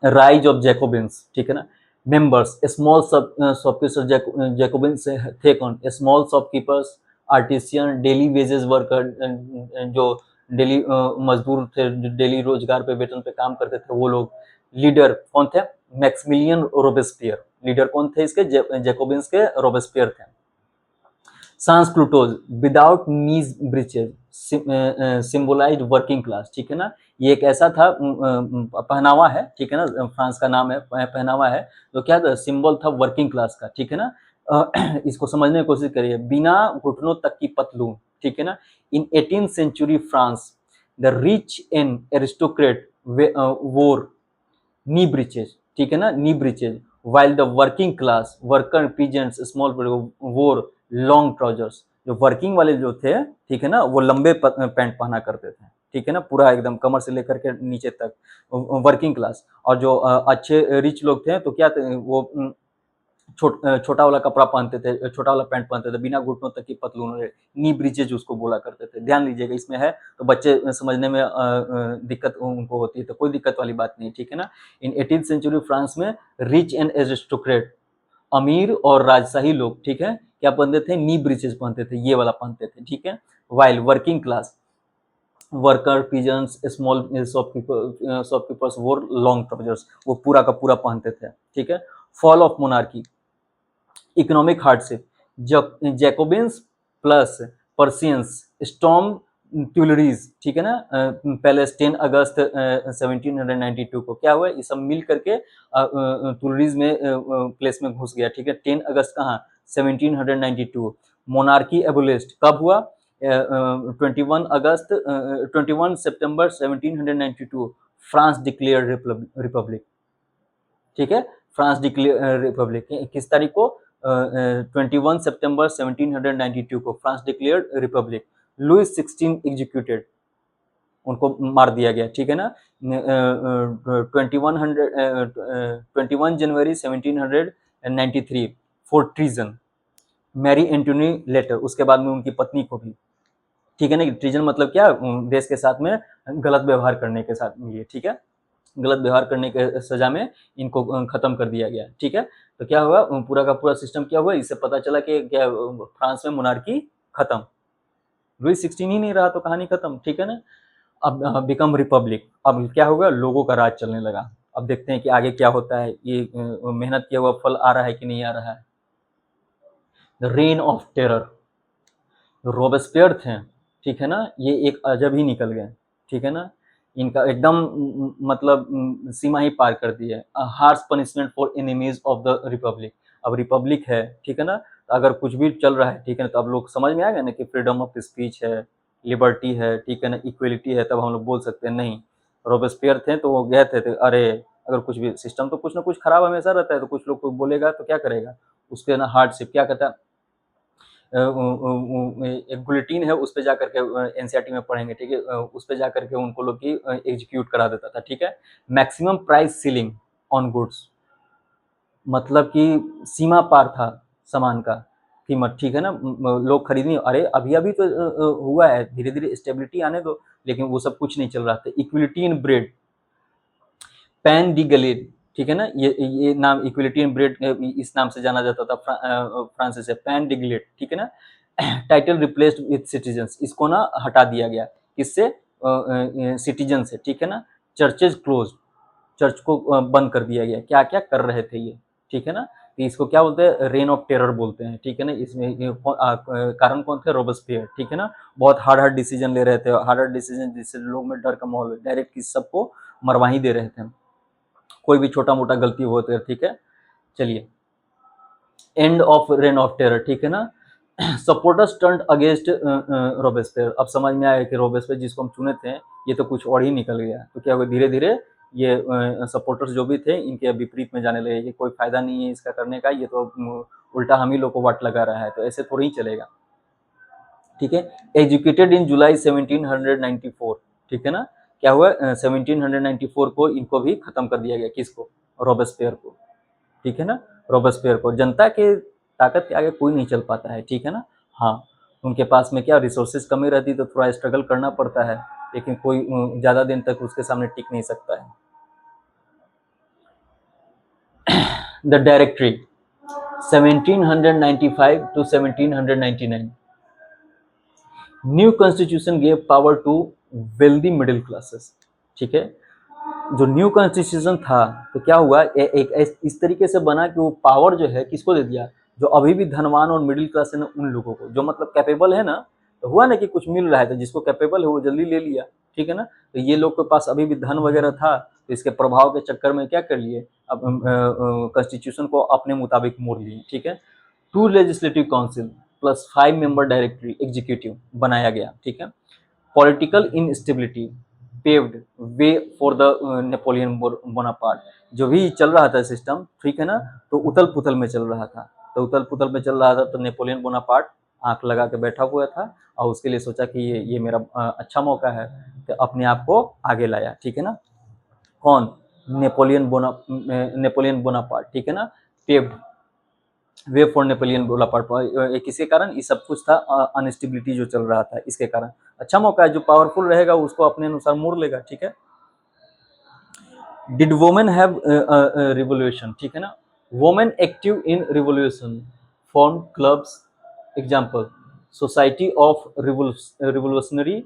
राइज ऑफ जैकोबिन्स, ठीक है ना। मेंबर्स स्मॉल शॉपकीपर्स, जैकोबिन्स थे कौन? Small shopkeepers, artisan, daily wages worker, जो डेली मजदूर थे, जो डेली रोजगार पे वेतन पे काम करते थे वो लोग। लीडर कौन थे? Maximilien Robespierre. लीडर कौन थे इसके? जैकोबिन्स के रोबेस्पियर थे। सांस प्लूटोज विदाउट नीज ब्रीचेज सिंबलाइज वर्किंग क्लास, ठीक है ना। ये एक ऐसा था पहनावा है, ठीक है ना, फ्रांस का नाम है, पहनावा है, तो क्या था? सिंबल था वर्किंग क्लास का, ठीक है ना। इसको समझने की कोशिश करिए। बिना घुटनों तक की पतलून, ठीक है ना। In 18th century France the rich and aristocrat wore knee breeches, ठीक है ना, knee breeches, while the working class worker peasants small wore long trousers। जो वर्किंग वाले जो थे, ठीक है ना, वो लंबे पैंट पहना करते थे, ठीक है ना, पूरा एकदम कमर से लेकर के नीचे तक, वर्किंग क्लास। और जो अच्छे रिच लोग थे तो क्या थे? वो छोटा वाला कपड़ा पहनते थे, छोटा वाला पैंट पहनते थे, बिना घुटनों तक की पतलून, नी ब्रीचेज उसको बोला करते थे। ध्यान लीजिएगा, इसमें है तो बच्चे समझने में दिक्कत उनको होती है, तो कोई दिक्कत वाली बात नहीं, ठीक है ना। इन 18th सेंचुरी फ्रांस में रिच एंड एरिस्टोक्रेट, अमीर और राजशाही लोग, ठीक है, क्या पहनते थे? नी ब्रीचेज पहनते थे, ये वाला पहनते थे, ठीक है। While working class worker pigeons small shopkeepers वोर लॉन्ग ट्राउजर्स, वो पूरा का पूरा पहनते थे, ठीक है। Fall of monarchy, economic hardship, Jacobins plus पर्सियंस storm Tuileries, ठीक है ना, पैलेस 10 अगस्त 1792 को। क्या हुआ? ये सब मिल करके ट्यूलरीज में प्लेस में घुस गया, ठीक है। 10 अगस्त कहाँ? 1792। मोनार्की एबोलिस्ड कब हुआ? 21 सितंबर 1792 फ्रांस डिक्लेयर रिपब्लिक, ठीक है। फ्रांस डिक्लेयर रिपब्लिक किस तारीख को? 21 सितंबर 1792 को France declare republic. Louis 16 executed, उनको मार दिया गया, ठीक है ना। 21 जनवरी 1793 for treason. Marie Antoinette later, उसके बाद में उनकी पत्नी को भी, ठीक है ना। ट्रीजन मतलब क्या? देश के साथ में गलत व्यवहार करने के साथ मिली, ठीक है, गलत व्यवहार करने के सजा में इनको खत्म कर दिया गया, ठीक है। तो क्या हुआ? पूरा का पूरा सिस्टम क्या हुआ? इससे पता चला कि क्या फ्रांस में मोनार्की खत्म, लुई 16 ही नहीं रहा तो कहानी खत्म, ठीक है ना। अब बिकम रिपब्लिक, अब क्या होगा? लोगों का राज चलने लगा। अब देखते हैं कि आगे क्या होता है, ये मेहनत किया हुआ फल आ रहा है कि नहीं आ रहा है। The rain of terror, Robespierre थे, ठीक है ना, ये एक अजब ही निकल गए, ठीक है ना। इनका एकदम मतलब सीमा ही पार कर दी है। Harsh punishment for enemies of the Republic. अब रिपब्लिक है, ठीक है ना, तो अगर कुछ भी चल रहा है, ठीक है ना, तो अब लोग समझ में आ गए ना कि फ्रीडम ऑफ स्पीच है, लिबर्टी है, ठीक है ना, इक्वलिटी है, तब हम लोग बोल सकते हैं। नहीं, रोबेस्पियर थे तो वो गए थे तो अरे अगर कुछ भी सिस्टम तो कुछ ना कुछ खराब हमेशा रहता है, तो कुछ लोग को बोलेगा तो क्या करेगा? उसके ना हार्डशिप क्या कहता है, एक बुलेटिन है, उस पे जा करके एनसीईआरटी में पढ़ेंगे, ठीक है, उस पे जा करके उनको लोग की एग्जीक्यूट करा देता था, ठीक है। Maximum price ceiling on goods, मतलब कि सीमा पार था सामान का कीमत, ठीक है ना। लोग खरीदने, अरे अभी अभी तो हुआ है, धीरे धीरे स्टेबिलिटी आने दो, लेकिन वो सब कुछ नहीं चल रहा था। इक्विलिटी इन ब्रेड, पैन डी गलेड, ठीक है ना, ये नाम इक्विलिटी इन ब्रेड इस नाम से जाना जाता था फ्रांस से, पैन डी गलेड, ठीक है ना। टाइटल रिप्लेस्ड विथ सिटीजन्स, इसको ना हटा दिया गया, किससे? सिटीजन से, ठीक है ना। चर्चेज क्लोज, चर्च को बंद कर दिया गया। क्या क्या कर रहे थे ये, ठीक है ना। तो इसको क्या बोलते हैं? रेन ऑफ टेरर बोलते हैं, ठीक है ना। इसमें कारण कौन थे? रोबेस्पियर, ठीक है ना। बहुत हार्ड हार्ड डिसीजन ले रहे थे, हार्ड हार्ड डिसीजन जिससे लोग में डर का माहौल, डायरेक्ट किस सबको मरवा ही दे रहे थे, कोई भी छोटा मोटा गलती होते है, ठीक है। चलिए, end of rain of terror, ठीक है ना। सपोर्टर्स टर्न्ड अगेंस्ट रोबेस्पियर, अब समझ में आया कि रोबेस्पियर जिसको हम चुने थे ये तो कुछ और ही निकल गया। तो क्या हुआ? धीरे धीरे ये सपोर्टर्स जो भी थे इनके विपरीत में जाने लगे कि कोई फायदा नहीं है इसका करने का, ये तो उल्टा हम ही लोग को वाट लगा रहा है, तो ऐसे थोड़ी ही चलेगा, ठीक है। एजुकेटेड इन जुलाई 1794, ठीक है ना। क्या हुआ? 1794 को इनको भी खत्म कर दिया गया, किसको? रोबेस्पियर को, ठीक है ना। रोबेस्पियर को जनता के ताकत के आगे कोई नहीं चल पाता है, ठीक है ना। हाँ, उनके पास में क्या रिसोर्सेज कमी रहती तो थोड़ा स्ट्रगल करना पड़ता है, लेकिन कोई ज़्यादा दिन तक उसके सामने टिक नहीं सकता है। The directory 1795 to 1799, new constitution gave power to wealthy middle classes, ठीक है। जो न्यू कॉन्स्टिट्यूशन था तो क्या हुआ, इस तरीके से बना कि वो पावर जो है किसको दे दिया, जो अभी भी धनवान और मिडिल क्लास है ना, उन लोगों को, जो मतलब कैपेबल है ना, तो हुआ ना कि कुछ मिल रहा है तो जिसको कैपेबल है वो जल्दी ले लिया, ठीक है ना। तो ये लोग के पास अभी भी धन वगैरह था, तो इसके प्रभाव के चक्कर में क्या कर लिए, अब कॉन्स्टिट्यूशन को अपने मुताबिक मोड़ लिए, ठीक है। Two legislative council plus 5 member directory executive बनाया गया, ठीक है। Political instability paved way for the Napoleon Bonaparte, जो भी चल रहा था सिस्टम, ठीक है ना, तो उथल पुथल में चल रहा था, तो उथल पुथल में चल रहा था, तो नेपोलियन बोनापार्ट आंख लगा के बैठा हुआ था और उसके लिए सोचा कि ये मेरा अच्छा मौका है, तो अपने आप को आगे लाया, ठीक है ना। कौन, नेपोलियन बोनापार्ट, ठीक है ना। Paved way for Napoleon Bonaparte, किसके कारण, ये सब कुछ था, अनस्टेबिलिटी जो चल रहा था इसके कारण। अच्छा मौका है, जो पावरफुल रहेगा उसको अपने अनुसार मोड़ लेगा, ठीक है। डिड वोमेन हैव रिवोल्यूशन, ठीक है ना। Women active in revolution form clubs, example society of revolutionary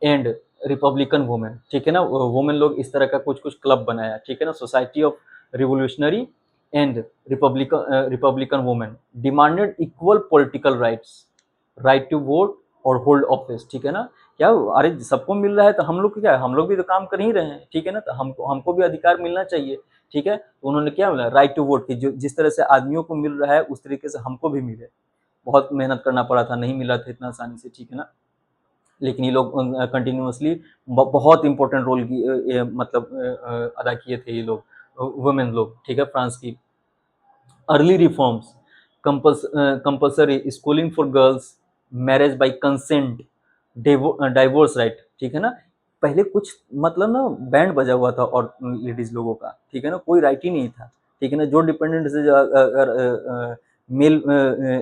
and republican women, ठीक है ना। वोमेन लोग इस तरह का कुछ कुछ क्लब बनाया, ठीक है ना। Society of revolutionary and republican women demanded equal political rights, right to vote और होल्ड ऑफिस, ठीक है ना। क्या, अरे सबको मिल रहा है तो हम लोग क्या है, हम लोग भी तो काम कर ही रहे हैं, ठीक है ना, तो हमको भी अधिकार मिलना चाहिए, ठीक है। तो उन्होंने क्या बोला, राइट टू वोट की, जो जिस तरह से आदमियों को मिल रहा है उस तरीके से हमको भी मिले। बहुत मेहनत करना पड़ा था, नहीं मिला था इतना आसानी से, ठीक है ना। लेकिन ये लोग कंटिन्यूअसली बहुत इंपॉर्टेंट रोल की मतलब अदा किए थे ये लोग, वुमेन लोग, ठीक है, फ्रांस की। Early reforms, compulsory schooling for girls, marriage by consent, divorce right, ठीक है ना। पहले कुछ मतलब ना बैंड बजा हुआ था और लेडीज लोगों का, ठीक है ना, कोई राइट ही नहीं था, ठीक है ना। जो डिपेंडेंट से अगर मेल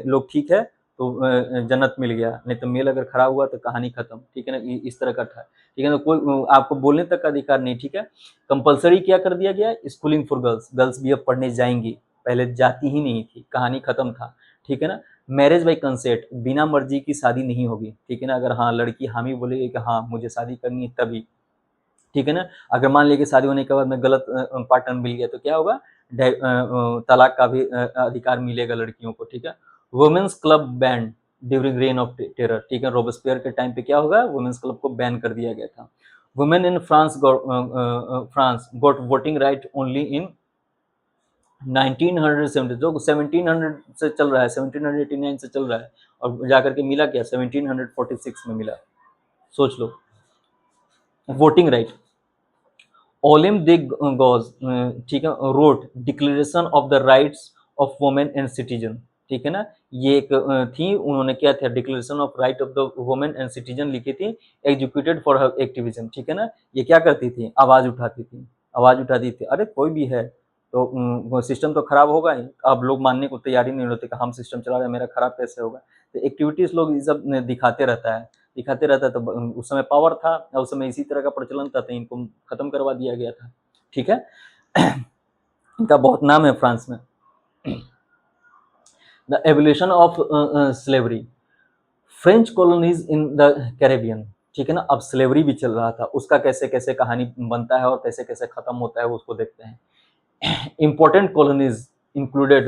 लोग ठीक है तो जन्नत मिल गया, नहीं तो मेल अगर खराब हुआ तो कहानी खत्म, ठीक है ना। इस तरह का था, ठीक है ना, कोई आपको बोलने तक का अधिकार नहीं, ठीक है। कंपलसरी क्या कर दिया गया, स्कूलिंग फॉर गर्ल्स, गर्ल्स भी अब पढ़ने जाएंगी, पहले जाती ही नहीं थी, कहानी खत्म था, ठीक है ना। मैरिज बाई कंसेंट, बिना मर्जी की शादी नहीं होगी, ठीक है ना। अगर हाँ लड़की हामी बोलेगी कि हाँ मुझे शादी करनी है तभी, ठीक है ना। अगर मान लिया कि शादी होने के बाद में गलत पार्टनर मिल गया तो क्या होगा, तलाक का भी अधिकार मिलेगा लड़कियों को, ठीक है। Women's club banned during reign of terror, ठीक है, रोबेस्पियर के टाइम पे क्या होगा, वुमेन्स क्लब को बैन कर दिया गया था। Women in France got voting right only in 1970, जो 1700 से चल रहा है, 1789 से चल रहा है, और जाकर के मिला क्या, 1746 में मिला, सोच लो। Voting right, Olympe de Gouges, ठीक है, wrote declaration of the rights of women and citizen, ठीक है ना। ये एक थी, उन्होंने क्या था, declaration of right of the women and citizen लिखी थी, एग्जीक्यूटेड फॉर हर एक्टिविज्म, ठीक है ना। ये क्या करती थी, आवाज उठाती थी, आवाज उठाती थी, अरे कोई भी है तो सिस्टम तो खराब होगा ही, अब लोग मानने को तैयारी नहीं होते कि हम सिस्टम चला रहे हैं, मेरा खराब कैसे होगा। तो एक्टिविटीज लोग ये सब दिखाते रहता है, दिखाते रहता है, तो उस समय पावर था, उस समय इसी तरह का प्रचलन था, तो इनको खत्म करवा दिया गया था, ठीक है। इनका बहुत नाम है फ्रांस में। The evolution of slavery, French colonies in the Caribbean, ठीक है ना। अब स्लेवरी भी चल रहा था, उसका कैसे कैसे कहानी बनता है और कैसे कैसे खत्म होता है उसको देखते हैं। important colonies included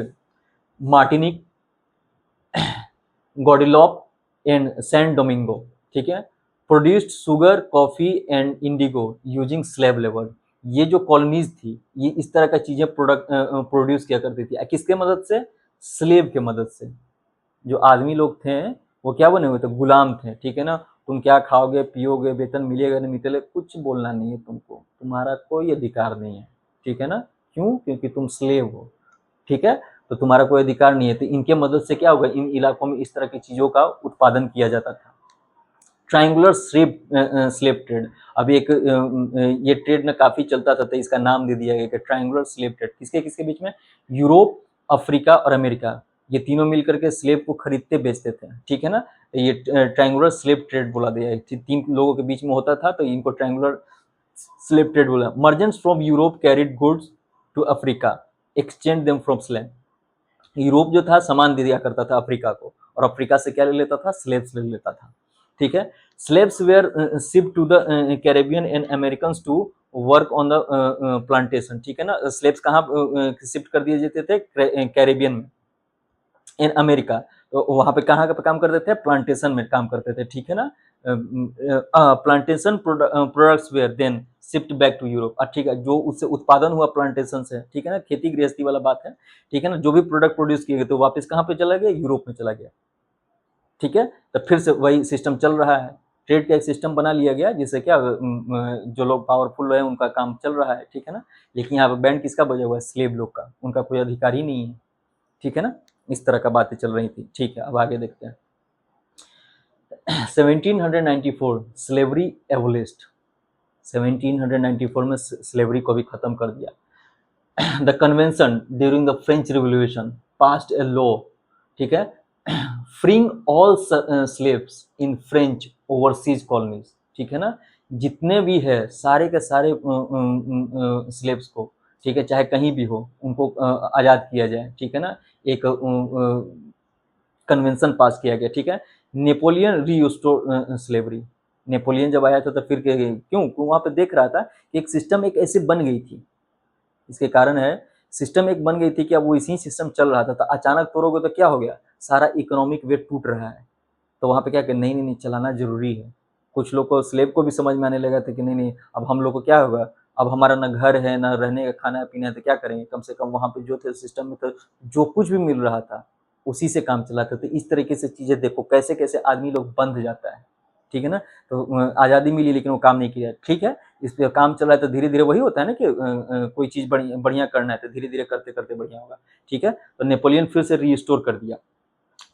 Martinique, Guadeloupe and Saint Domingo, ठीक है। Produced sugar, coffee and Indigo using slave labour, ये जो कॉलोनीज थी ये इस तरह का चीजें प्रोड्यूस किया करती थी, किसके मदद से, स्लेव के मदद से। जो आदमी लोग थे वो क्या बने हुए थे, गुलाम थे, ठीक है ना। तुम क्या खाओगे पियोगे, वेतन मिलेगा नहीं मिलेगा, कुछ बोलना नहीं है तुमको, तुम्हारा कोई अधिकार नहीं है, ठीक है ना। क्यों, क्योंकि तुम स्लेव हो, ठीक है, तो तुम्हारा कोई अधिकार नहीं है। तो इनके मदद से क्या होगा, इन इलाकों में इस तरह की चीजों का उत्पादन किया जाता था। ट्रायंगुलर स्लेव ट्रेड, अभी एक ये ट्रेड में काफी चलता था, तो इसका नाम दे दिया गया कि ट्रायंगुलर स्लेव ट्रेड, किसके किसके बीच में, यूरोप, अफ्रीका और अमेरिका, ये तीनों मिल करके स्लेव को खरीदते बेचते थे, ठीक है ना। ये ट्रायंगुलर स्लेव ट्रेड बोला गया है, तीन लोगों के बीच में होता था तो इनको ट्रायंगुलर स्लेव ट्रेड बोला। Merchants from Europe carried goods to Africa, exchange them from slave. Europe जो था सामान दे दिया करता था अफ्रीका को, और अफ्रीका से क्या ले लेता था, स्लेव्स ले लेता था, ठीक है। Slaves were shipped to the Caribbean and American to work on the plantation, ठीक है ना। स्लेव्स कहाँ शिफ्ट कर दिए जाते थे, कैरेबियन में, इन अमेरिका। तो वहाँ पे कहाँ पे काम करते थे, प्लांटेशन में काम करते थे, ठीक है ना। Plantation products were then shift back to Europe, ठीक है, जो उससे उत्पादन हुआ प्लांटेशन से, ठीक है ना, खेती गृहस्थी वाला बात है, ठीक है ना, जो भी प्रोडक्ट प्रोड्यूस किए गए तो वापस कहाँ पे चला गया, यूरोप में चला गया, ठीक है। तो फिर से वही सिस्टम चल रहा है, ट्रेड का एक सिस्टम बना लिया गया जिससे क्या जो लोग पावरफुल है उनका काम चल रहा है, ठीक है ना। लेकिन यहाँ पे बैंड किसका बजा हुआ है, स्लेव लोग का, उनका कोई अधिकार ही नहीं है, ठीक है ना। इस तरह का बातें चल रही थी, ठीक है। अब आगे देखते हैं। 1794 स्लेवरी एबोलिश्ड, 1794 में स्लेवरी को भी खत्म कर दिया। The convention during the French revolution passed a law, ठीक है, freeing all slaves in French overseas colonies, ठीक है ना। जितने भी है सारे के सारे स्लेव्स को, ठीक है, चाहे कहीं भी हो, उनको आज़ाद किया जाए, ठीक है ना। एक कन्वेंशन पास किया गया, ठीक है। नेपोलियन रीस्टोर स्लेवरी, नेपोलियन जब आया था तो फिर क्यों वहाँ पे देख रहा था कि एक सिस्टम एक ऐसे बन गई थी, इसके कारण है, सिस्टम एक बन गई थी कि अब वो इसी सिस्टम चल रहा था, तो अचानक तोड़ोगे तो क्या हो गया, सारा इकोनॉमिक वेट टूट रहा है। तो वहाँ पे क्या कि नहीं नहीं नहीं चलाना जरूरी है। कुछ लोग को, स्लेव को भी समझ में आने लगा था कि नहीं नहीं अब हम लोग को क्या होगा, अब हमारा ना घर है ना रहने का खाना पीना है, तो क्या करेंगे, कम से कम वहाँ पे जो थे सिस्टम में तो जो कुछ भी मिल रहा था उसी से काम चलाते थे। इस तरीके से चीजें देखो कैसे कैसे आदमी लोग बंध जाता है, ठीक है ना। तो आज़ादी मिली लेकिन वो काम नहीं किया, ठीक है। इस पे काम चला है तो धीरे धीरे वही होता है ना कि कोई चीज़ बढ़िया करना है तो धीरे धीरे करते करते बढ़िया होगा, ठीक है। तो नेपोलियन फिर से रीस्टोर कर दिया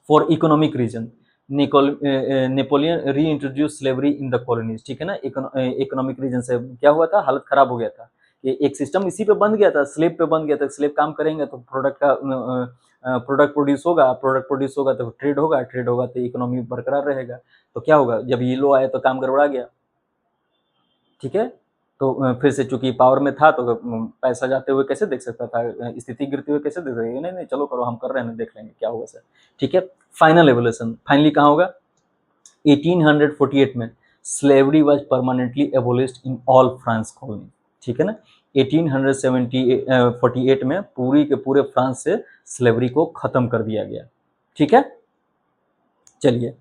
फॉर इकोनॉमिक रीजन। नेपोलियन री introduce slavery in the colonies, ठीक है ना। इकोनॉमिक रीजन से क्या हुआ था, हालत खराब हो गया था, कि एक सिस्टम इसी पे बन गया था, स्लेव पे बन गया था। स्लेव काम करेंगे तो प्रोडक्ट प्रोड्यूस होगा तो ट्रेड होगा तो इकोनॉमी बरकरार रहेगा। तो क्या होगा, जब ये लो आए तो काम गड़बड़ा गया, ठीक है। तो फिर से चूंकि पावर में था तो पैसा जाते हुए कैसे देख सकता था, स्थिति गिरते हुए कैसे देख सकता, नहीं नहीं चलो करो हम कर रहे हैं देख लेंगे क्या होगा सर, ठीक है। फाइनल एवोल्यूशन फाइनली कहाँ होगा, 1848 में slavery was permanently एबोलिश्ड in all France colony, ठीक है ना। 1848 में पूरी के पूरे फ्रांस से स्लेवरी को खत्म कर दिया गया, ठीक है। चलिए,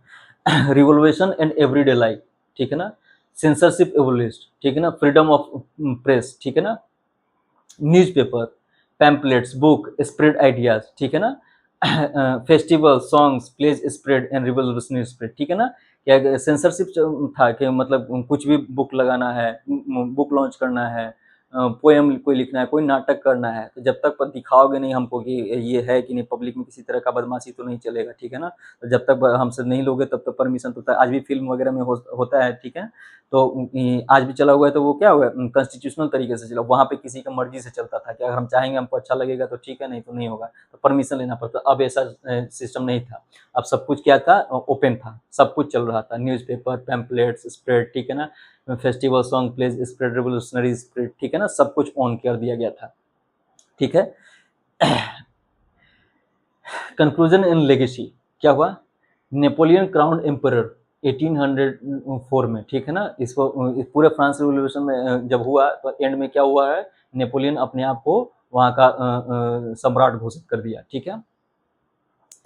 रिवोल्यूशन एंड एवरीडे लाइफ, ठीक है ना। सेंसरशिप एबोलिश्ड, ठीक है ना। फ्रीडम ऑफ प्रेस, ठीक है ना। Newspaper, pamphlets, book spread ideas, ठीक है ना। Festival songs plays spread and revolutionary spread, ठीक है ना। क्या सेंसरशिप था कि मतलब कुछ भी बुक लगाना है, बुक लॉन्च करना है, पोएम कोई लिखना है, कोई नाटक करना है, तो जब तक दिखाओगे नहीं हमको कि ये है कि नहीं, पब्लिक में किसी तरह का बदमाशी तो नहीं चलेगा, ठीक है ना। तो जब तक हमसे नहीं लोगे तब तक परमिशन तो होता है, आज भी फिल्म वगैरह में होता है, ठीक है। तो आज भी चला हुआ है तो वो क्या हुआ, कॉन्स्टिट्यूशनल तरीके से चला, वहाँ पे किसी का मर्जी से चलता था कि अगर हम चाहेंगे हमको अच्छा लगेगा तो ठीक है, नहीं तो नहीं होगा, तो परमिशन लेना पड़ता। अब ऐसा सिस्टम नहीं था, अब सब कुछ क्या था, ओपन था, सब कुछ चल रहा था, न्यूज़पेपर, पैम्पलेट्स, स्प्रेड, ठीक है ना, festival song plays spread, revolutionary spread, ठीक है ना, सब कुछ ऑन कर दिया गया था, ठीक है। कंक्लूजन एंड लेगेसी क्या हुआ, नेपोलियन क्राउन एम्परर 1804 में, ठीक है ना। इसको इस पूरे फ्रांस रिवोल्यूशन में जब हुआ तो एंड में क्या हुआ है, नेपोलियन अपने आप को वहाँ का सम्राट घोषित कर दिया, ठीक है।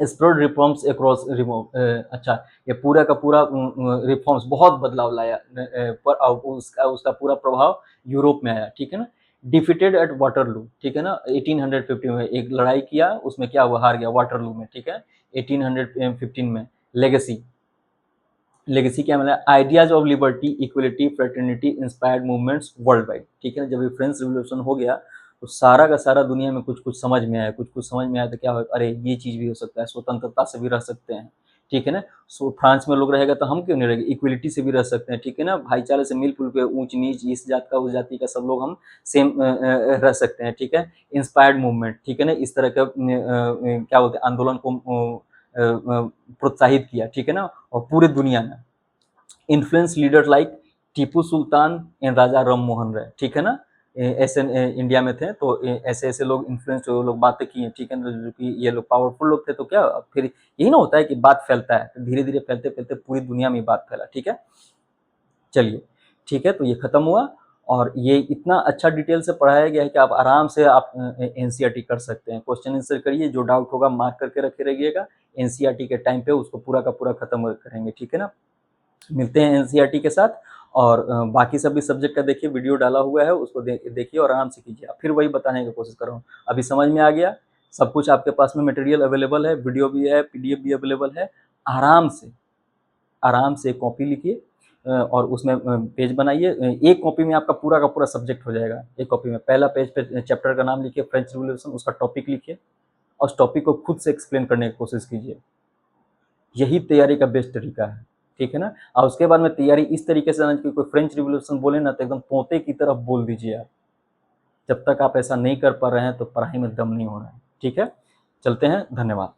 स्प्रेड रिफॉर्म्स अक्रॉस अच्छा, ये पूरा का पूरा रिफॉर्म्स बहुत बदलाव लाया, पर उसका पूरा प्रभाव यूरोप में आया, ठीक है ना। डिफीटेड एट वाटरलू, ठीक है ना, 1850 में एक लड़ाई किया, उसमें क्या हुआ, हार गया वाटरलू में, ठीक है। 1815 में लेगेसी, लेगेसी क्या मतलब, ideas of liberty, equality, fraternity inspired movements world wide, ठीक है ना। जब ये फ्रेंच रिवोल्यूशन हो गया तो सारा का सारा दुनिया में कुछ कुछ समझ में आया, कुछ कुछ समझ में आया तो क्या हो, अरे ये चीज़ भी हो सकता है, स्वतंत्रता से भी रह सकते हैं, ठीक है ना। सो फ्रांस में लोग रहेगा तो हम क्यों नहीं रहेंगे, इक्वलिटी से भी रह सकते हैं, ठीक है ना, भाईचारे से मिलजुल के, ऊंच नीच, इस जात का उस जाति का सब लोग हम सेम रह सकते हैं, ठीक है। इंस्पायर्ड मूवमेंट, ठीक है ना, इस तरह का क्या बोलते हैं आंदोलन को प्रोत्साहित किया, ठीक है ना, और पूरे दुनिया में influence leader like Tipu Sultan and Raja Ram Mohan Roy, ठीक है ना। ऐसे इंडिया में थे तो ऐसे ऐसे लोग इन्फ्लुएंस जो लोग बातें की हैं, ठीक है ना, जो कि ये लोग पावरफुल लोग थे, तो क्या फिर यही ना होता है कि बात फैलता है, तो धीरे धीरे फैलते फैलते पूरी दुनिया में बात फैला, ठीक है। चलिए, ठीक है, तो ये खत्म हुआ, और ये इतना अच्छा डिटेल से पढ़ाया गया है कि आप आराम से आप एनसीईआरटी कर सकते हैं। क्वेश्चन आंसर करिए, जो डाउट होगा मार्क करके रखे रहिएगा, एनसीईआरटी के टाइम पे उसको पूरा का पूरा खत्म करेंगे, ठीक है ना। मिलते हैं एनसीईआरटी के साथ, और बाकी सभी सब्जेक्ट का देखिए वीडियो डाला हुआ है, उसको देखिए और आराम से कीजिए। फिर वही बताने की कोशिश कर रहा हूँ, अभी समझ में आ गया, सब कुछ आपके पास में मटेरियल अवेलेबल है, वीडियो भी है, पीडीएफ भी अवेलेबल है। आराम से कॉपी लिखिए, और उसमें पेज बनाइए। एक कॉपी में आपका पूरा का पूरा सब्जेक्ट हो जाएगा। एक कॉपी में पहला पेज पे चैप्टर का नाम लिखिए, फ्रेंच रिवॉल्यूशन, उसका टॉपिक लिखिए, और उस टॉपिक को खुद से एक्सप्लेन करने की कोशिश कीजिए। यही तैयारी का बेस्ट तरीका है, ठीक है ना। और उसके बाद में तैयारी इस तरीके से कि कोई फ्रेंच रिवॉल्यूशन बोले ना तो एकदम तोते की तरफ बोल दीजिए आप। जब तक आप ऐसा नहीं कर पा रहे हैं तो पढ़ाई में दम नहीं हो रहा है, ठीक है। चलते हैं, धन्यवाद।